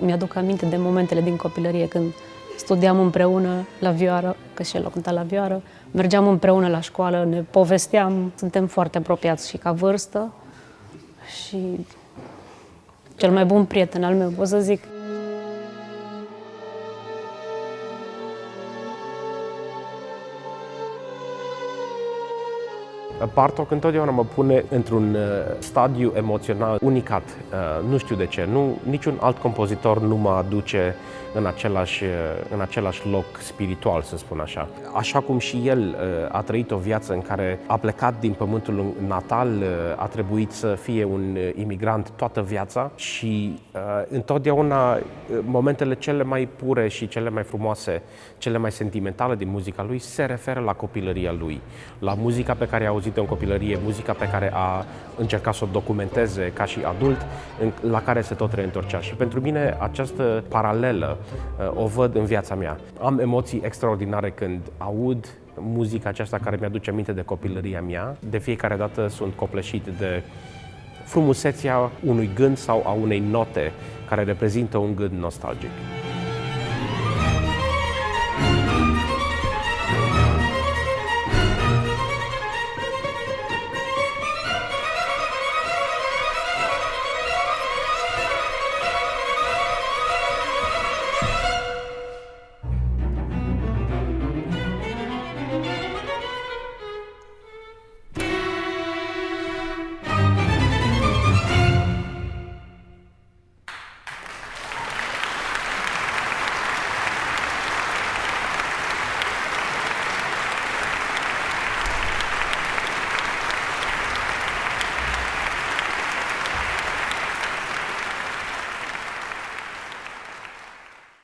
mi-aduc aminte de momentele din copilărie când studiam împreună la vioară, că și el a cântat la vioară, mergeam împreună la școală, ne povesteam, suntem foarte apropiați și ca vârstă și cel mai bun prieten al meu, pot să zic. Bartók întotdeauna mă pune într-un stadiu emoțional unicat. Nu știu de ce. Niciun alt compozitor nu mă aduce în același loc spiritual, să spun așa. Așa cum și el a trăit o viață în care a plecat din pământul natal, a trebuit să fie un imigrant toată viața și întotdeauna momentele cele mai pure și cele mai frumoase, cele mai sentimentale din muzica lui se referă la copilăria lui, la muzica pe care a auzit-o în copilărie, muzica pe care a încercat să o documenteze ca și adult, la care se tot reîntorcea. Și pentru mine această paralelă o văd în viața mea. Am emoții extraordinare când aud muzica aceasta care mi-aduce aminte de copilăria mea. De fiecare dată sunt copleșit de frumusețea unui gând sau a unei note care reprezintă un gând nostalgic.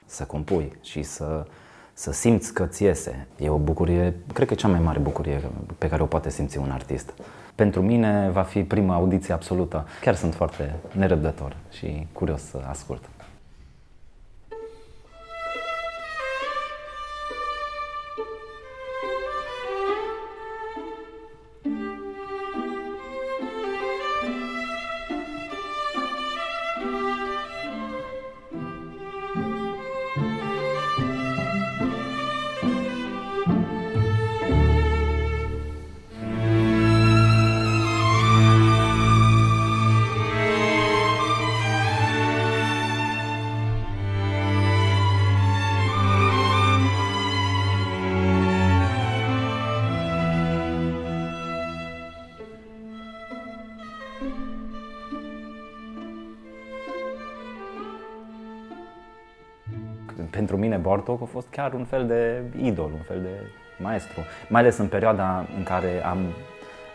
Să compui și să simți că ți iese. E o bucurie, cred că cea mai mare bucurie pe care o poate simți un artist. Pentru mine va fi prima audiție absolută. Chiar sunt foarte nerăbdător și curios să ascult. Pentru mine Bartók a fost chiar un fel de idol, un fel de maestru. Mai ales în perioada în care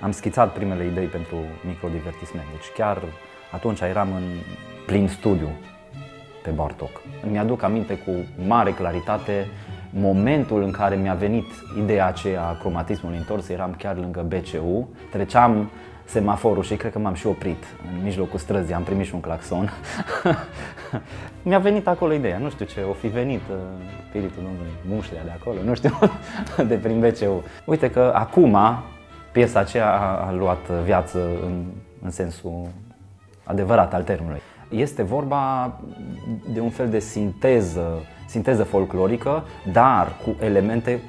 am schițat primele idei pentru microdivertisment. Deci chiar atunci eram în plin studiu pe Bartók. Mi-aduc aminte cu mare claritate momentul în care mi-a venit ideea aceea a cromatismului întors. Eram chiar lângă BCU, treceam semaforul și cred că m-am și oprit în mijlocul străzii, am primit și un claxon. Mi-a venit acolo ideea, nu știu ce, o fi venit spiritul domnului Mușlea de acolo, nu știu, de prin BCU. Uite că acum piesa aceea a luat viață în sensul adevărat al termenului. Este vorba de un fel de sinteză folclorică, dar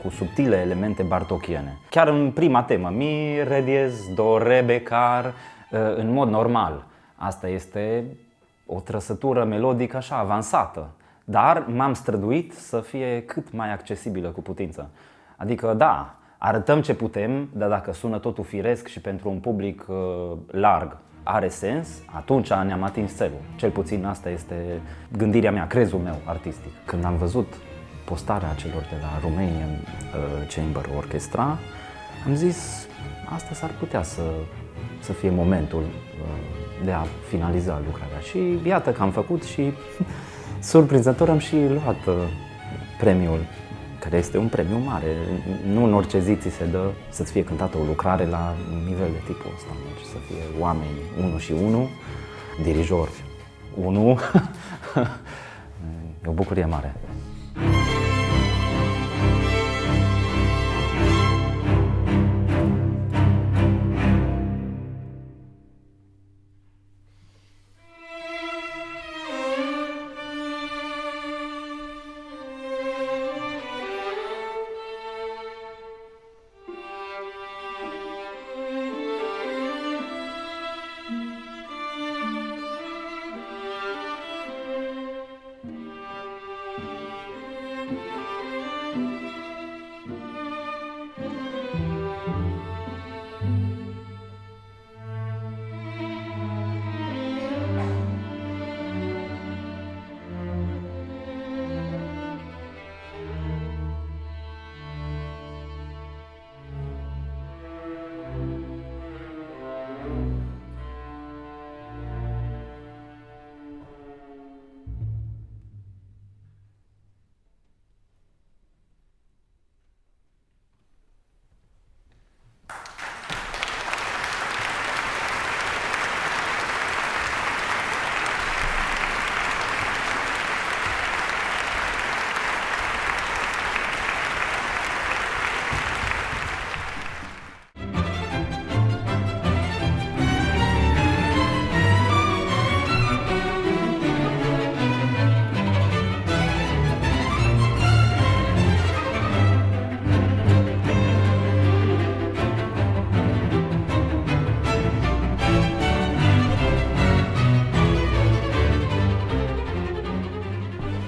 cu subtile elemente bartokiene. Chiar în prima temă, mi, re diez, do, re, becar, în mod normal. Asta este o trăsătură melodică așa avansată, dar m-am străduit să fie cât mai accesibilă cu putință. Adică da, arătăm ce putem, dar dacă sună totul firesc și pentru un public larg are sens, atunci ne-am atins țelul. Cel puțin asta este gândirea mea, crezul meu artistic. Când am văzut postarea celor de la Romanian Chamber Orchestra, am zis, asta s-ar putea să fie momentul de a finaliza lucrarea. Și iată că am făcut și surprinzător am și luat premiul, care este un premiu mare. Nu în orice zi ți se dă să-ți fie cântată o lucrare la un nivel de tipul ăsta. Deci să fie oameni 1 și 1, dirijori 1. E o bucurie mare.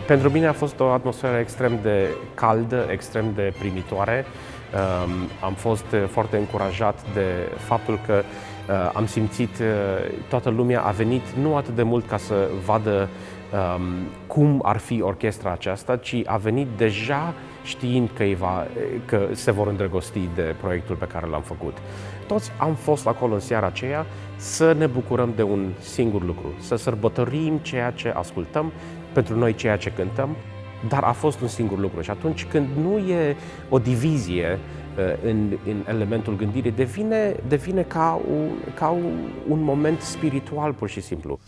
Pentru mine a fost o atmosferă extrem de caldă, extrem de primitoare. Am fost foarte încurajat de faptul că am simțit toată lumea a venit nu atât de mult ca să vadă cum ar fi orchestra aceasta, ci a venit deja știind că se vor îndrăgosti de proiectul pe care l-am făcut. Toți am fost acolo în seara aceea să ne bucurăm de un singur lucru, să sărbătorim ceea ce ascultăm, pentru noi ceea ce cântăm, dar a fost un singur lucru. Și atunci când nu e o divizie în elementul gândirii, devine ca un moment spiritual pur și simplu.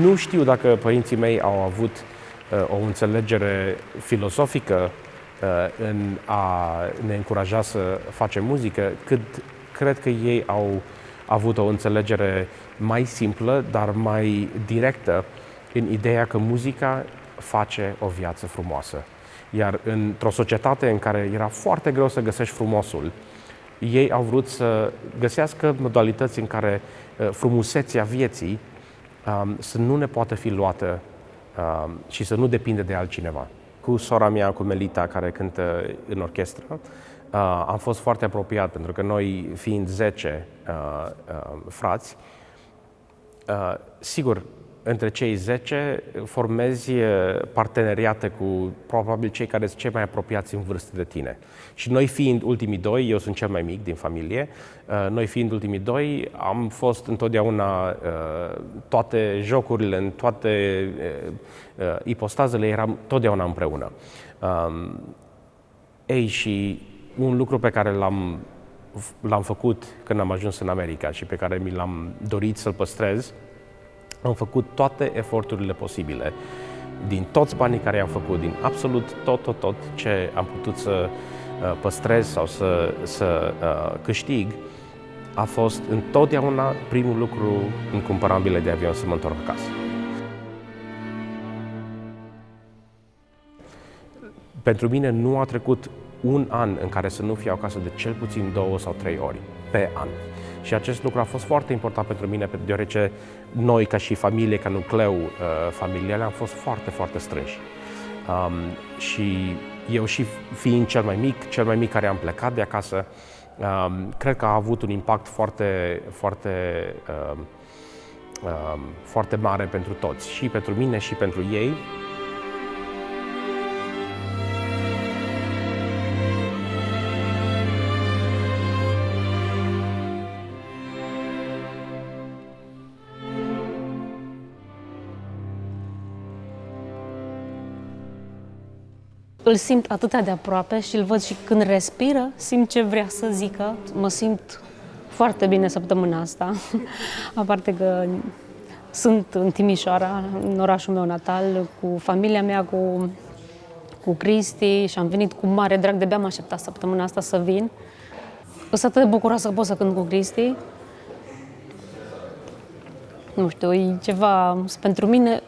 Nu știu dacă părinții mei au avut o înțelegere filozofică în a ne încuraja să facem muzică, cât cred că ei au avut o înțelegere mai simplă, dar mai directă în ideea că muzica face o viață frumoasă. Iar într-o societate în care era foarte greu să găsești frumosul, ei au vrut să găsească modalități în care frumusețea vieții să nu ne poată fi luată și să nu depinde de altcineva. Cu sora mea, cu Melita, care cântă în orchestră, am fost foarte apropiat, pentru că noi, fiind 10 frați, sigur, între cei 10 formezi parteneriate cu probabil cei care sunt cei mai apropiați în vârstă de tine. Și noi fiind ultimii doi, eu sunt cel mai mic din familie, noi fiind ultimii doi, am fost întotdeauna toate jocurile, în toate ipostazele, eram totdeauna împreună. Ei, și un lucru pe care l-am făcut când am ajuns în America și pe care mi l-am dorit să-l păstrez, am făcut toate eforturile posibile, din toți banii care i-am făcut, din absolut tot ce am putut să păstrez sau să câștig, a fost întotdeauna primul lucru în cumpăram bilet de avion să mă întorc acasă. Pentru mine nu a trecut un an în care să nu fiu acasă de cel puțin 2 sau 3 ori pe an. Și acest lucru a fost foarte important pentru mine, deoarece noi, ca și familie, ca nucleu familial, am fost foarte, foarte strânși. Și eu, și fiind cel mai mic care am plecat de acasă, cred că a avut un impact foarte mare pentru toți, și pentru mine și pentru ei. Îl simt atât de aproape și îl văd și când respiră, simt ce vrea să zică. Mă simt foarte bine săptămâna asta. Aparte că sunt în Timișoara, în orașul meu natal, cu familia mea, cu Cristi, și am venit cu mare drag, de-abia am așteptat săptămâna asta să vin. Sunt atât de bucuroasă că pot să cânt cu Cristi. Nu știu, e ceva, pentru mine,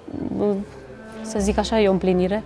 să zic așa, e o împlinire.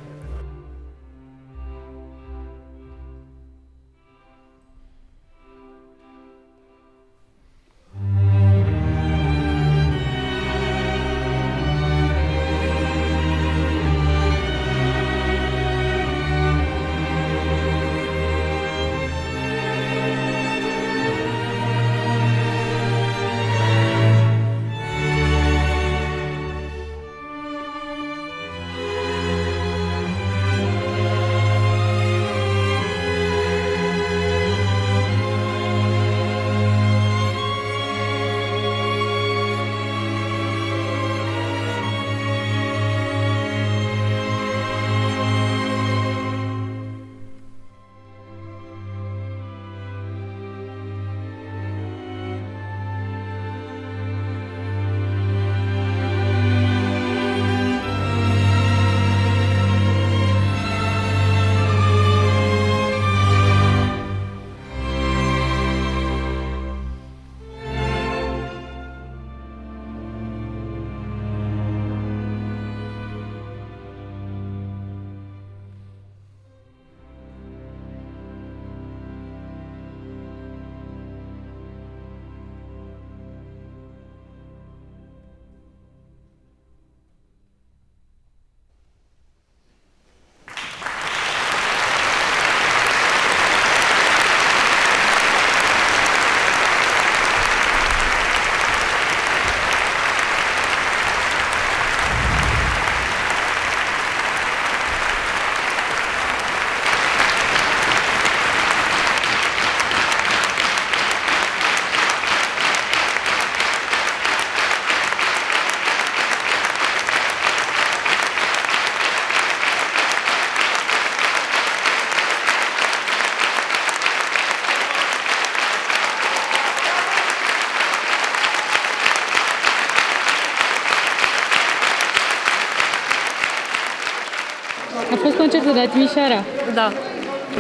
frumoasă la Timișoara. Da,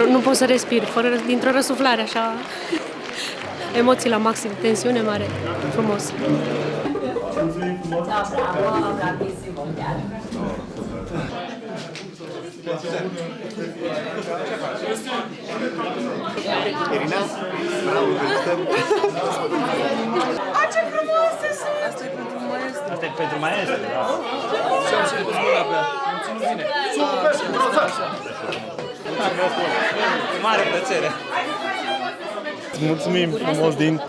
nu pot să respir, dintr-o răsuflare așa. Emoții la maxim, tensiune mare, frumos. Irina? Ce frumoase sunt! Asta e pentru maestru. Asta e pentru maestru, da. Și-am pus mâna pe ea. Am ținut bine. Mare plăcere. Îți mulțumim frumos din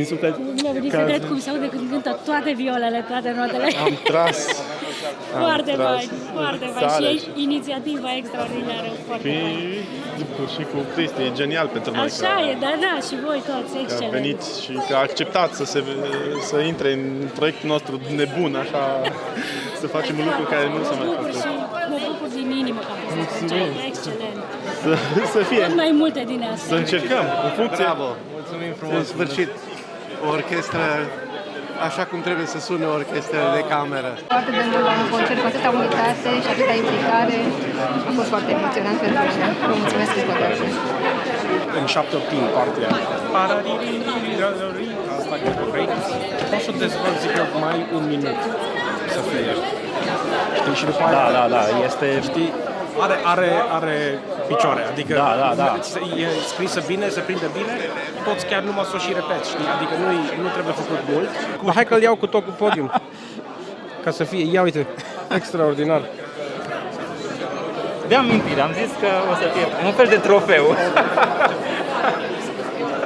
suflet. Nu am venit să cred cum se aude când cântă toate violele, toate notele. Am tras. Foarte fain, foarte fain. Și e inițiativa extraordinară, foarte fain. Și cu Cristi, e genial pentru noi. Așa e, da, și voi toți, excelent. Că a venit și că a acceptat să intre în proiectul nostru nebun, așa, să facem un lucru care nu s-a mai făcut. Mă bucur din inimă că a fost excelent. Să fie. Cât mai multe din astea. Să încercăm, în funcție. Bravo, mulțumim frumos. În sfârșit, o orchestră așa cum trebuie să sune orchestrele de cameră. Foarte de mult la un concert cu atâta unitate și atâta implicare. A fost foarte emoționant pentru mine. Vă mulțumesc încă o dată. În 7 octini partea. Asta cred că vrei. Poți să dezvălți, zic eu, mai un minut să fie. Știi, și după aia... Da, este... Știi, are picioare, adică e scrisă bine, se prinde bine, poți chiar numai să o și repeți, știi? Adică nu trebuie făcut mult. Dar hai că-l iau cu tot cu podium, ca să fie, ia uite, extraordinar. De-am mintit, am zis că o să fie un fel de trofeu.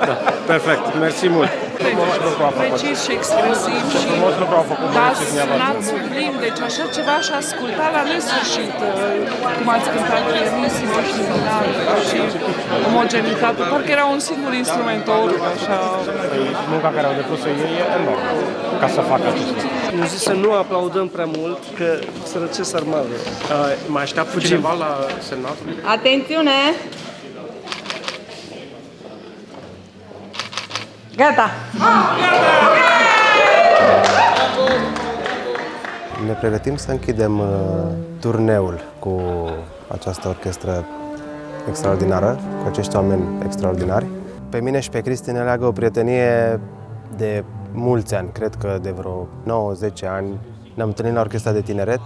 Da, perfect, mersi mult. Precis și expresiv și sunat sublim, deci așa ceva și asculta la nesfârșit, cum ați cântat pianissimo și final și omogenitate, parcă era un singur instrument, așa. Munca care au depus-o ei e enormă ca să facă acest lucru. Nu zis să nu aplaudăm prea mult, că sărăcesc armată. Mai așteaptă cineva la semnat? Atențiune! Gata! Ne pregătim să închidem turneul cu această orchestră extraordinară, cu acești oameni extraordinari. Pe mine și pe Cristi ne leagă o prietenie de mulți ani, cred că de vreo 9-10 ani. Ne-am întâlnit la orchestra de tineret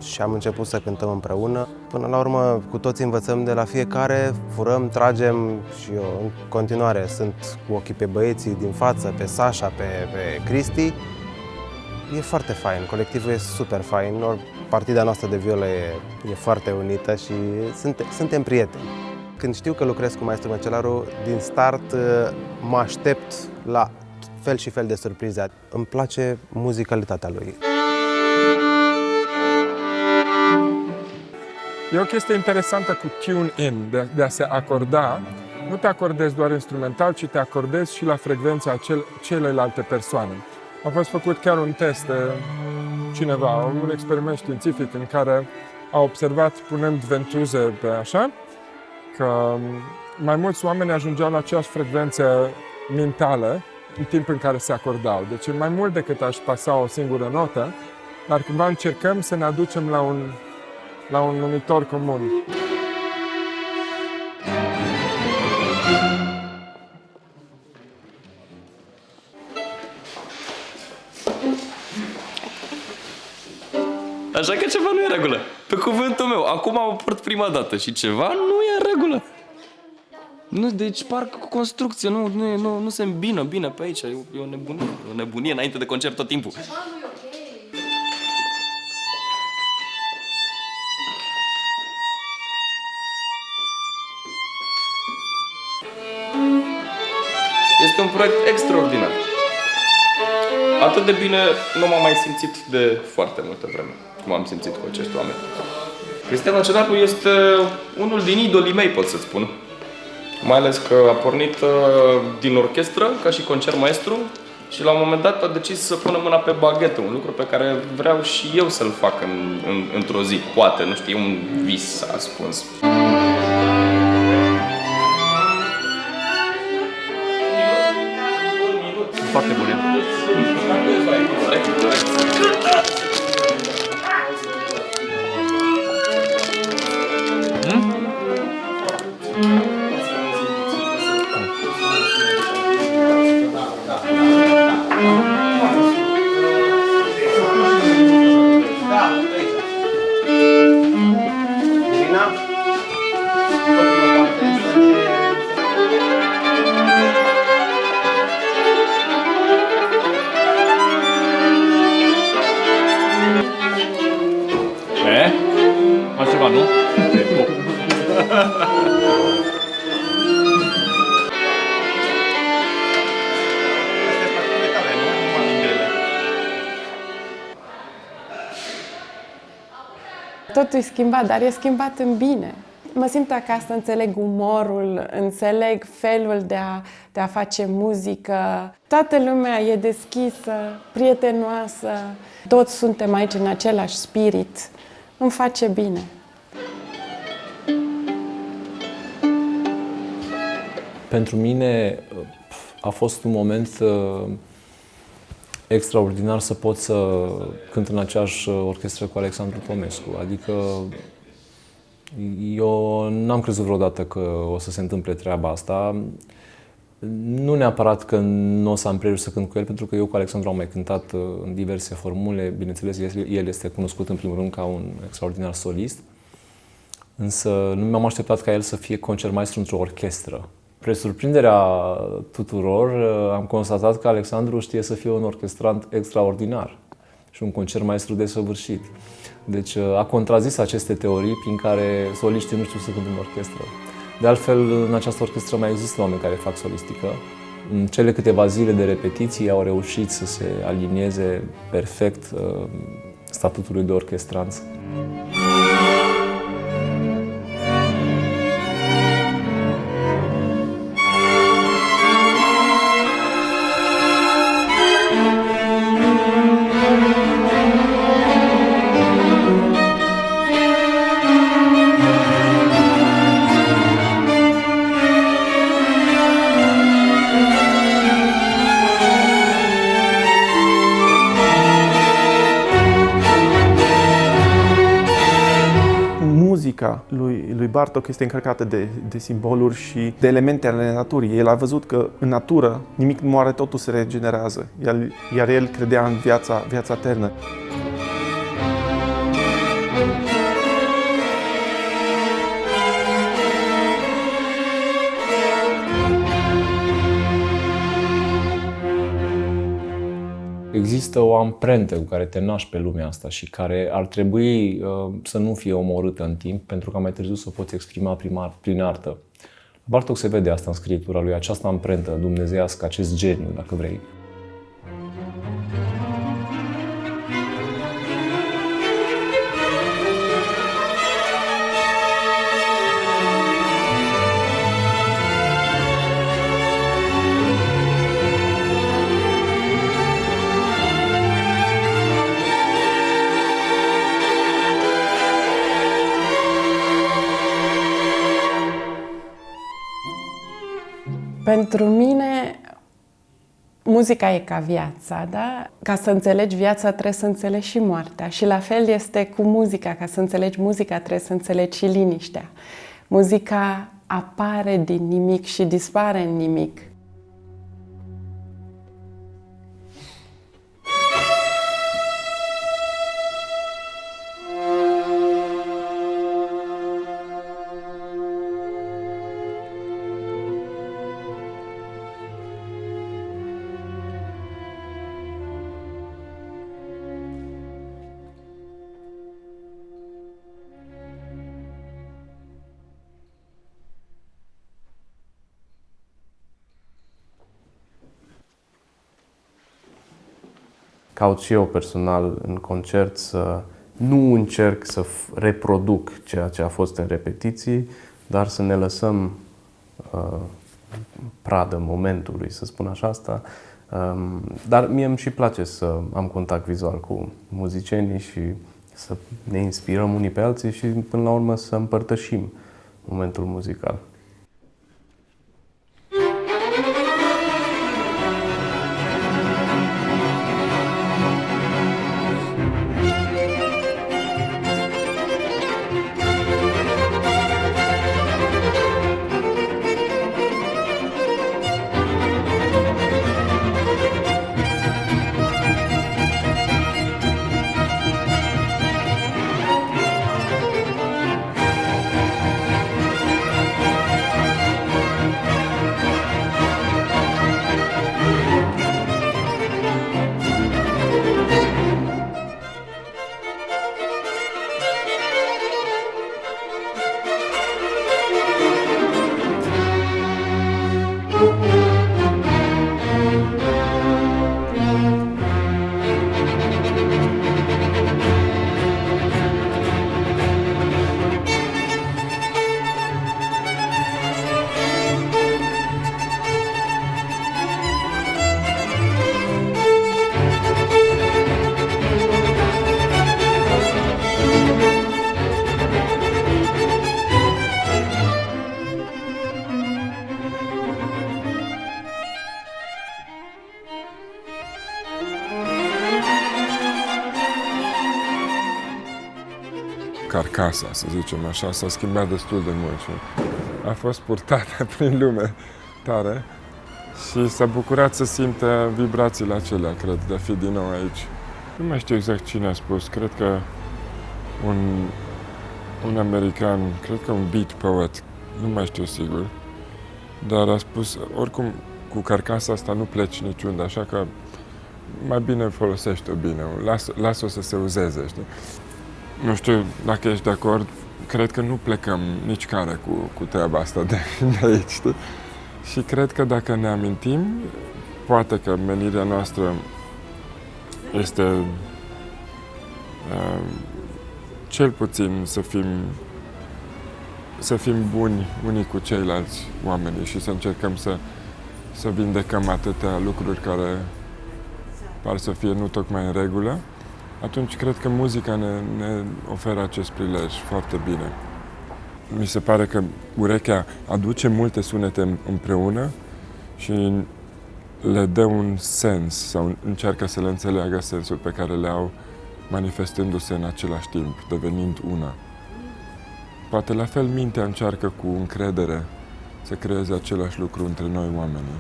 și am început să cântăm împreună. Până la urmă, cu toți învățăm de la fiecare, furăm, tragem și eu în continuare sunt cu ochii pe băieții din față, pe Sasha, pe Cristi. E foarte fain, colectivul e super fain, partida noastră de violă e foarte unită și suntem prieteni. Când știu că lucrez cu maestru Măcelaru, din start mă aștept la fel și fel de surprize. Îmi place muzicalitatea lui. E o chestie interesantă cu tune-in, de a se acorda. Nu te acordezi doar instrumental, ci te acordezi și la frecvența celelalte persoane. A fost făcut chiar un test de cineva, un experiment științific în care a observat, punând ventuze pe așa, că mai mulți oameni ajungeau la aceeași frecvență mentală în timp în care se acordau. Deci mai mult decât aș pasa o singură notă, dar cumva încercăm să ne aducem la un numitor comun. Așa că ceva nu e în regulă. Pe cuvântul meu, acum am apărut prima dată și ceva nu e în regulă. Nu, deci parcă cu construcție, nu se îmbină bine pe aici. E o nebunie. E o nebunie înainte de concert tot timpul. Este un proiect extraordinar. Atât de bine nu m-am mai simțit de foarte multă vreme, cum am simțit cu acești oameni. Cristian Măcelaru este unul din idolii mei, pot să spun. Mai ales că a pornit din orchestră, ca și concertmaestru, și la un moment dat a decis să pună mâna pe baghetă, un lucru pe care vreau și eu să-l fac într-o zi. Poate, nu știu, un vis ascuns. Foarte bune. totul e schimbat, dar e schimbat în bine. Mă simt acasă, înțeleg umorul, înțeleg felul de a face muzică. Toată lumea e deschisă, prietenoasă. Toți suntem aici în același spirit. Îmi face bine. Pentru mine a fost un moment extraordinar să pot să cânt în aceeași orchestră cu Alexandru Tomescu. Adică eu n-am crezut vreodată că o să se întâmple treaba asta. Nu neapărat că nu o să am prilejul să cânt cu el, pentru că eu cu Alexandru am mai cântat în diverse formule. Bineînțeles, el este cunoscut în primul rând ca un extraordinar solist, însă nu mi-am așteptat ca el să fie concertmaestru într-o orchestră. Spre surprinderea tuturor, am constatat că Alexandru știe să fie un orchestrant extraordinar și un concertmaestru desăvârșit. Deci a contrazis aceste teorii prin care soliștii nu știu să cânte în orchestră. De altfel, în această orchestră mai există oameni care fac solistică. În cele câteva zile de repetiții au reușit să se alinieze perfect statutului de orchestranți. Muzica lui Bartók este încărcată de simboluri și de elemente ale naturii. El a văzut că în natură nimic nu moare, totul se regenerează, iar el credea în viața eternă. Există o amprentă cu care te naști pe lumea asta și care ar trebui să nu fie omorâtă în timp, pentru ca mai târziu să o poți exprima prin artă. Bartók se vede asta în scriptura lui, această amprentă dumnezeiască, acest geniu, dacă vrei. Pentru mine, muzica e ca viața, da? Ca să înțelegi viața, trebuie să înțelegi și moartea. Și la fel este cu muzica. Ca să înțelegi muzica, trebuie să înțelegi și liniștea. Muzica apare din nimic și dispare în nimic. Caut și eu personal în concert să nu încerc să reproduc ceea ce a fost în repetiții, dar să ne lăsăm pradă momentului, să spun așa asta. Dar mie îmi și place să am contact vizual cu muzicienii și să ne inspirăm unii pe alții și până la urmă să împărtășim momentul muzical. carcasa, să zicem așa, s-a schimbat destul de mult și a fost purtată prin lume tare și s-a bucurat să simtă vibrațiile acelea, cred, de a fi din nou aici. Nu mai știu exact cine a spus, cred că un american, cred că un beat poet, nu mai știu sigur, dar a spus, oricum, cu carcasa asta nu pleci niciunde, așa că mai bine folosește-o bine, lasă-o să se uzeze, știi? Nu știu dacă ești de acord, cred că nu plecăm nici care cu treaba asta de aici, știi? Și cred că dacă ne amintim, poate că menirea noastră este cel puțin să fim buni unii cu ceilalți oameni și să încercăm să vindecăm atâtea lucruri care par să fie nu tocmai în regulă, atunci cred că muzica ne oferă acest prilej foarte bine. Mi se pare că urechea aduce multe sunete împreună și le dă un sens sau încearcă să le înțeleagă sensul pe care le au, manifestându-se în același timp, devenind una. Poate la fel mintea încearcă cu încredere să creeze același lucru între noi oamenii.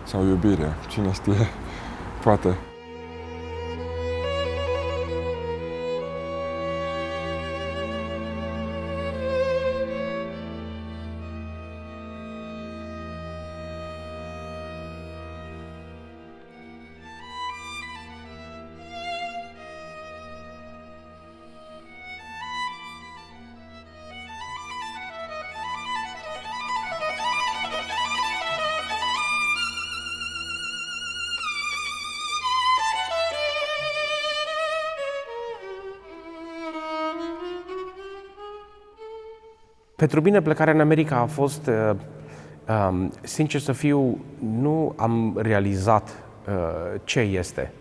Sau iubirea, cine știe, poate. Pentru mine plecarea în America a fost, sincer să fiu, nu am realizat ce este.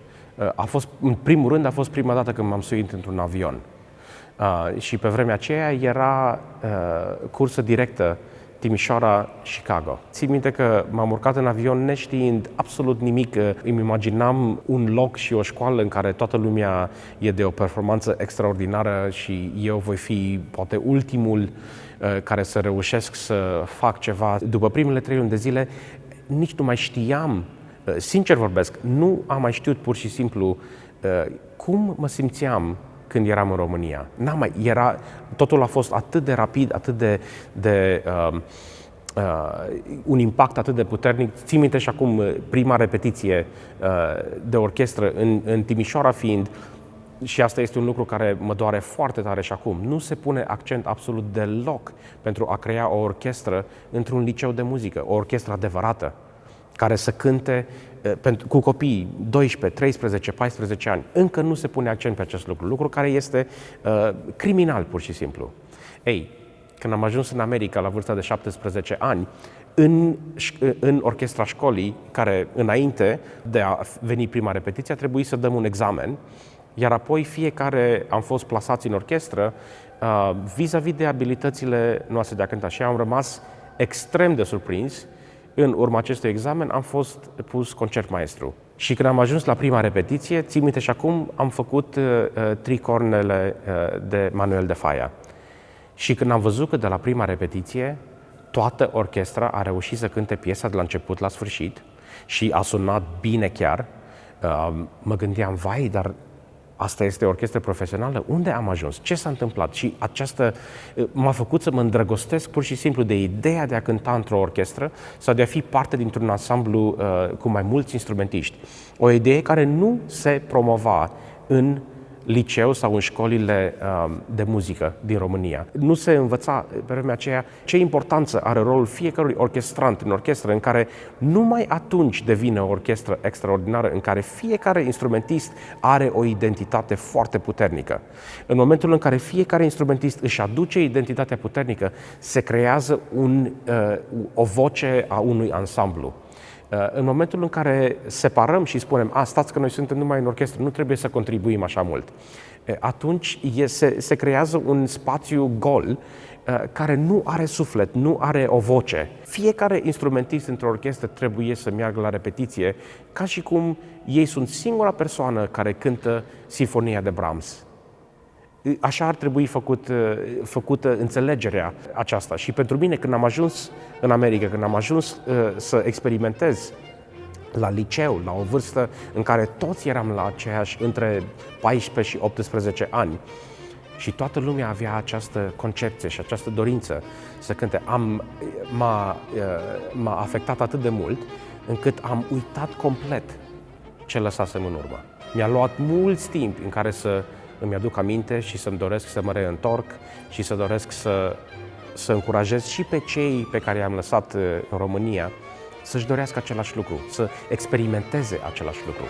În primul rând a fost prima dată când m-am suit într-un avion. Și pe vremea aceea era cursă directă Timișoara-Chicago. Țin minte că m-am urcat în avion neștiind absolut nimic. Îmi imaginam un loc și o școală în care toată lumea e de o performanță extraordinară și eu voi fi poate ultimul care să reușesc să fac ceva. După primele 3 luni de zile, nici nu mai știam, sincer vorbesc, nu am mai știut pur și simplu cum mă simțeam când eram în România. Totul a fost atât de rapid, atât de un impact atât de puternic. Țin minte și acum prima repetiție de orchestră în Timișoara fiind, și asta este un lucru care mă doare foarte tare și acum, nu se pune accent absolut deloc pentru a crea o orchestră într-un liceu de muzică, o orchestră adevărată, care să cânte cu copii 12, 13, 14 ani. Încă nu se pune accent pe acest lucru care este criminal pur și simplu. Ei, când am ajuns în America la vârsta de 17 ani, în orchestra școlii, care înainte de a veni prima repetiție a trebuit să dăm un examen, iar apoi fiecare am fost plasați în orchestră vis-a-vis de abilitățile noastre de a cânta. Și am rămas extrem de surprins. În urma acestui examen am fost pus concertmaestru. Și când am ajuns la prima repetiție, țin minte și acum, am făcut tricornele de Manuel de Falla. Și când am văzut că de la prima repetiție toată orchestra a reușit să cânte piesa de la început la sfârșit și a sunat bine chiar, mă gândeam, vai, dar asta este o orchestră profesională? Unde am ajuns? Ce s-a întâmplat? Și aceasta m-a făcut să mă îndrăgostesc pur și simplu de ideea de a cânta într-o orchestră sau de a fi parte dintr-un ansamblu cu mai mulți instrumentiști. O idee care nu se promova în liceu sau în școlile de muzică din România. Nu se învăța pe vremea aceea ce importanță are rolul fiecărui orchestrant în orchestră, în care numai atunci devine o orchestră extraordinară, în care fiecare instrumentist are o identitate foarte puternică. În momentul în care fiecare instrumentist își aduce identitatea puternică, se creează o voce a unui ansamblu. În momentul în care separăm și spunem, stați că noi suntem numai în orchestră, nu trebuie să contribuim așa mult, atunci se creează un spațiu gol care nu are suflet, nu are o voce. Fiecare instrumentist într-o orchestră trebuie să meargă la repetiție ca și cum ei sunt singura persoană care cântă Sinfonia de Brahms. Așa ar trebui făcută înțelegerea aceasta. Și pentru mine, când am ajuns în America, când am ajuns să experimentez la liceu, la o vârstă în care toți eram la aceeași, între 14 și 18 ani, și toată lumea avea această concepție și această dorință să cânte, m-a afectat atât de mult încât am uitat complet ce lăsasem în urmă. Mi-a luat mult timp în care să îmi aduc aminte și să-mi doresc să mă reîntorc și să doresc să încurajez și pe cei pe care i-am lăsat în România să-și dorească același lucru, să experimenteze același lucru.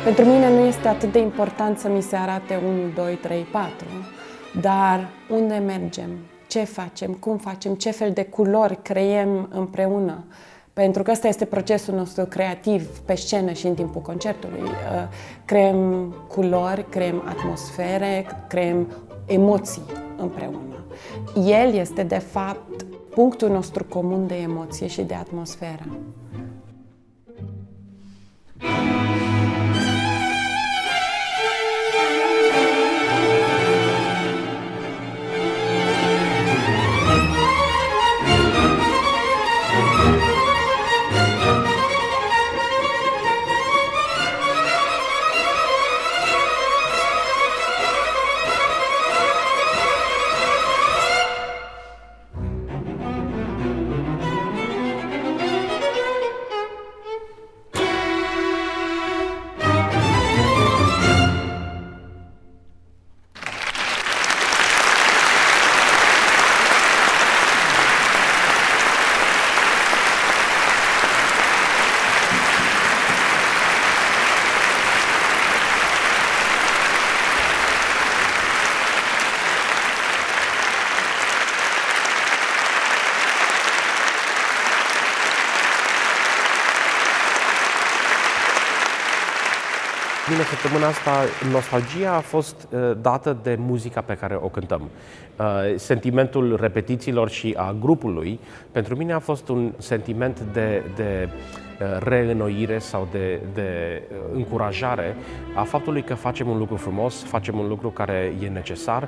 Pentru mine nu este atât de important să mi se arate 1, 2, 3, 4, dar unde mergem, ce facem, cum facem, ce fel de culori creiem împreună. Pentru că ăsta este procesul nostru creativ pe scenă și în timpul concertului. Creăm culori, creăm atmosfere, creăm emoții împreună. El este, de fapt, punctul nostru comun de emoție și de atmosferă. Bine, săptămâna asta nostalgia a fost dată de muzica pe care o cântăm. Sentimentul repetițiilor și a grupului, pentru mine a fost un sentiment de reînnoire sau de încurajare a faptului că facem un lucru frumos, facem un lucru care e necesar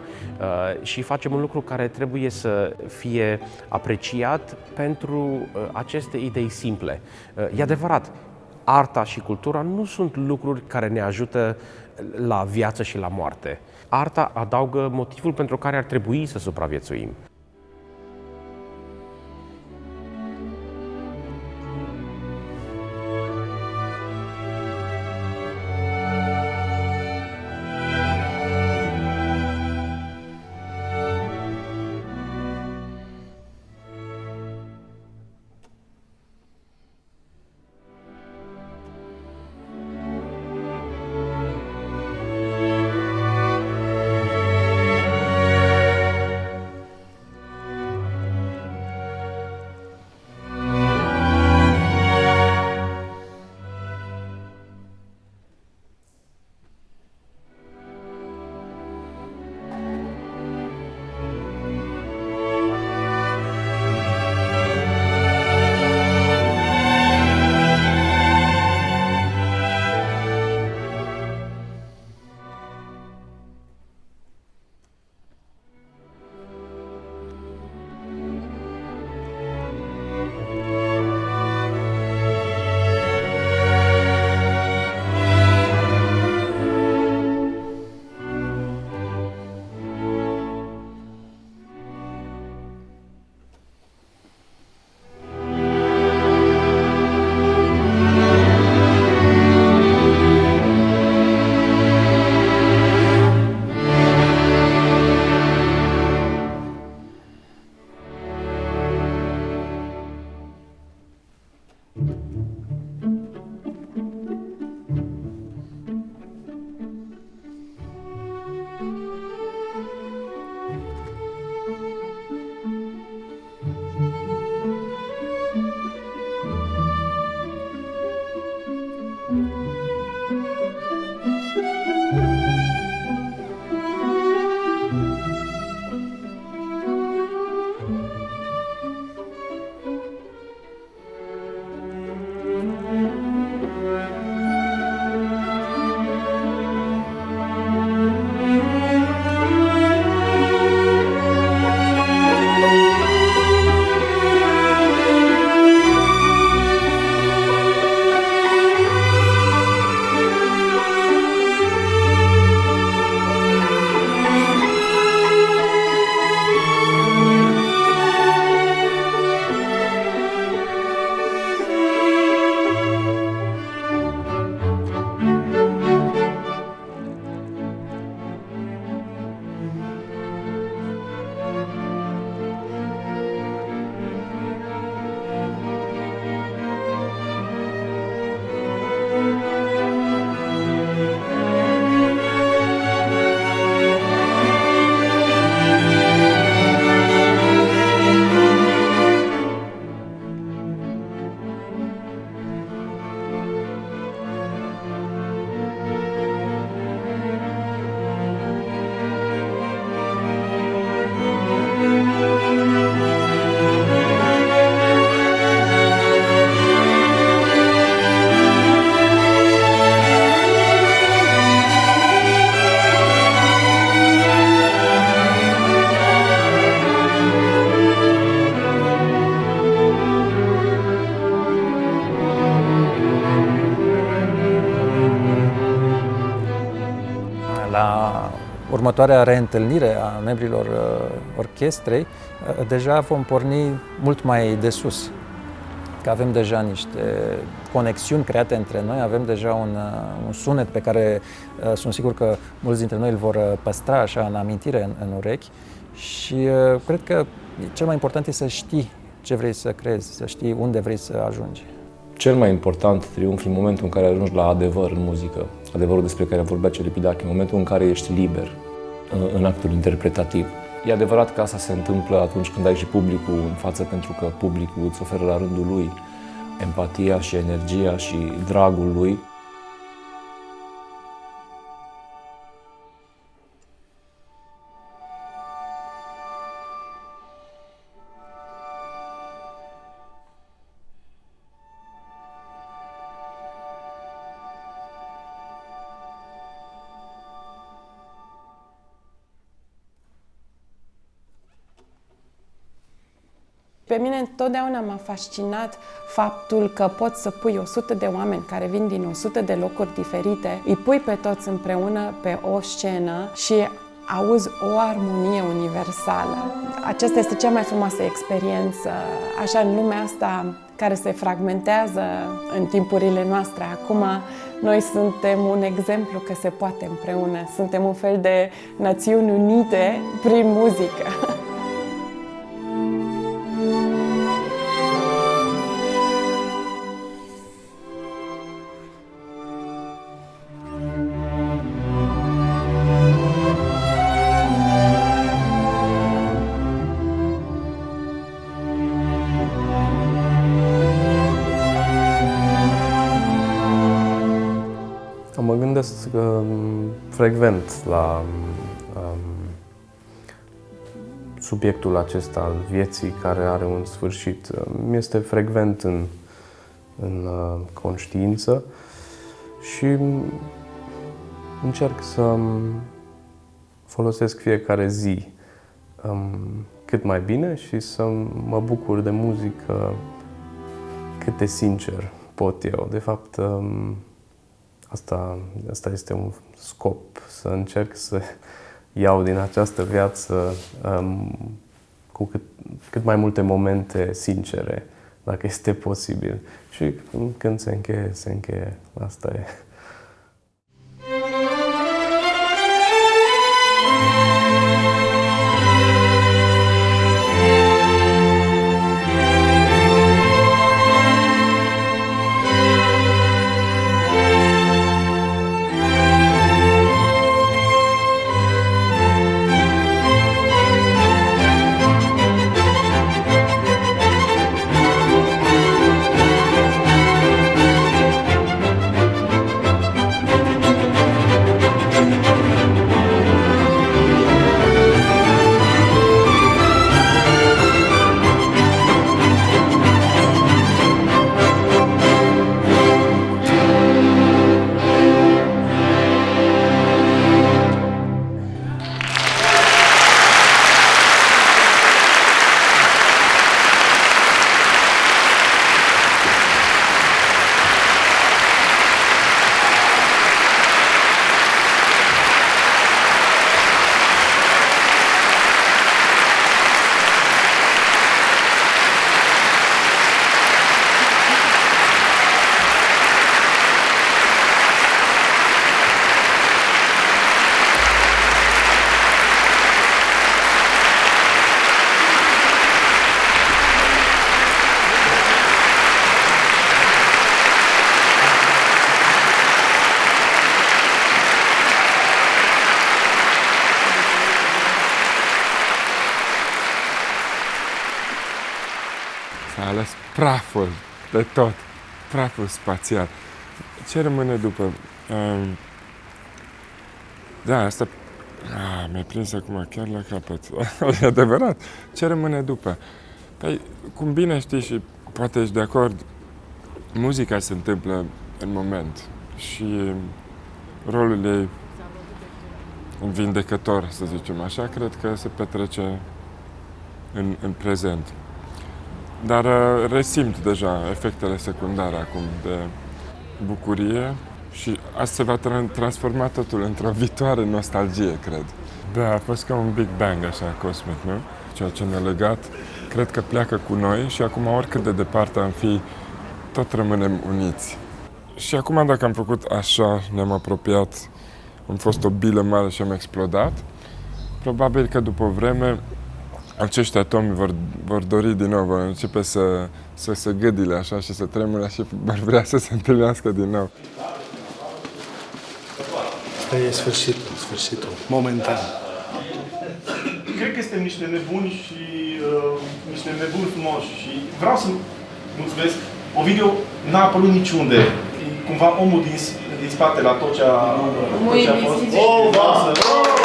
și facem un lucru care trebuie să fie apreciat pentru aceste idei simple. E adevărat, arta și cultura nu sunt lucruri care ne ajută la viață și la moarte. Arta adaugă motivul pentru care ar trebui să supraviețuim. următoarea reîntâlnire a membrilor orchestrei, deja vom porni mult mai de sus. Că avem deja niște conexiuni create între noi, avem deja un sunet pe care sunt sigur că mulți dintre noi îl vor păstra așa în amintire, în urechi. Și cred că cel mai important e să știi ce vrei să crezi, să știi unde vrei să ajungi. Cel mai important triumf e în momentul în care ajungi la adevăr în muzică, adevărul despre care vorbea Celibidache, în momentul în care ești liber în actul interpretativ. E adevărat că asta se întâmplă atunci când ai și publicul în față, pentru că publicul îți oferă la rândul lui empatia și energia și dragul lui. Pe mine întotdeauna m-a fascinat faptul că poți să pui 100 de oameni care vin din 100 de locuri diferite, îi pui pe toți împreună pe o scenă și auzi o armonie universală. Aceasta este cea mai frumoasă experiență, așa, în lumea asta care se fragmentează în timpurile noastre. Acum noi suntem un exemplu că se poate împreună. Suntem un fel de Națiuni Unite prin muzică. Mă gândesc frecvent la subiectul acesta al vieții care are un sfârșit. Mi-este frecvent în conștiință și încerc să folosesc fiecare zi cât mai bine și să mă bucur de muzică cât de sincer pot eu. De fapt, asta este un scop, să încerc să iau din această viață cu cât mai multe momente sincere, dacă este posibil. Și când se încheie, se încheie. Asta e. S-a ales praful de tot, praful spațial. Ce rămâne după? Da, asta mi-a prins acum chiar la capăt. E adevărat. Ce rămâne după? Păi, cum bine știi și poate ești de acord, muzica se întâmplă în moment și rolul ei vindecător, să zicem așa, cred că se petrece în prezent. Dar resimt deja efectele secundare acum de bucurie Și asta se va transforma totul într-o viitoare nostalgie, cred. Da, a fost ca un Big Bang, așa, cosmic, nu? Ceea ce ne-a legat, cred că pleacă cu noi și acum, oricât de departe am fi, tot rămânem uniți. Și acum, dacă am făcut așa, ne-am apropiat, am fost o bilă mare și am explodat, probabil că după o vreme acești atomi vor dori din nou, vor începe să se gâdile așa și să tremure și vor vrea să se întâlnească din nou. Asta e sfârșitul, momentan. Cred că suntem niște nebuni și niște nebuni frumoși și vreau să mulțumesc. Ovidiu n-a apărut niciunde. E cumva omul din spate la tot ce a fost.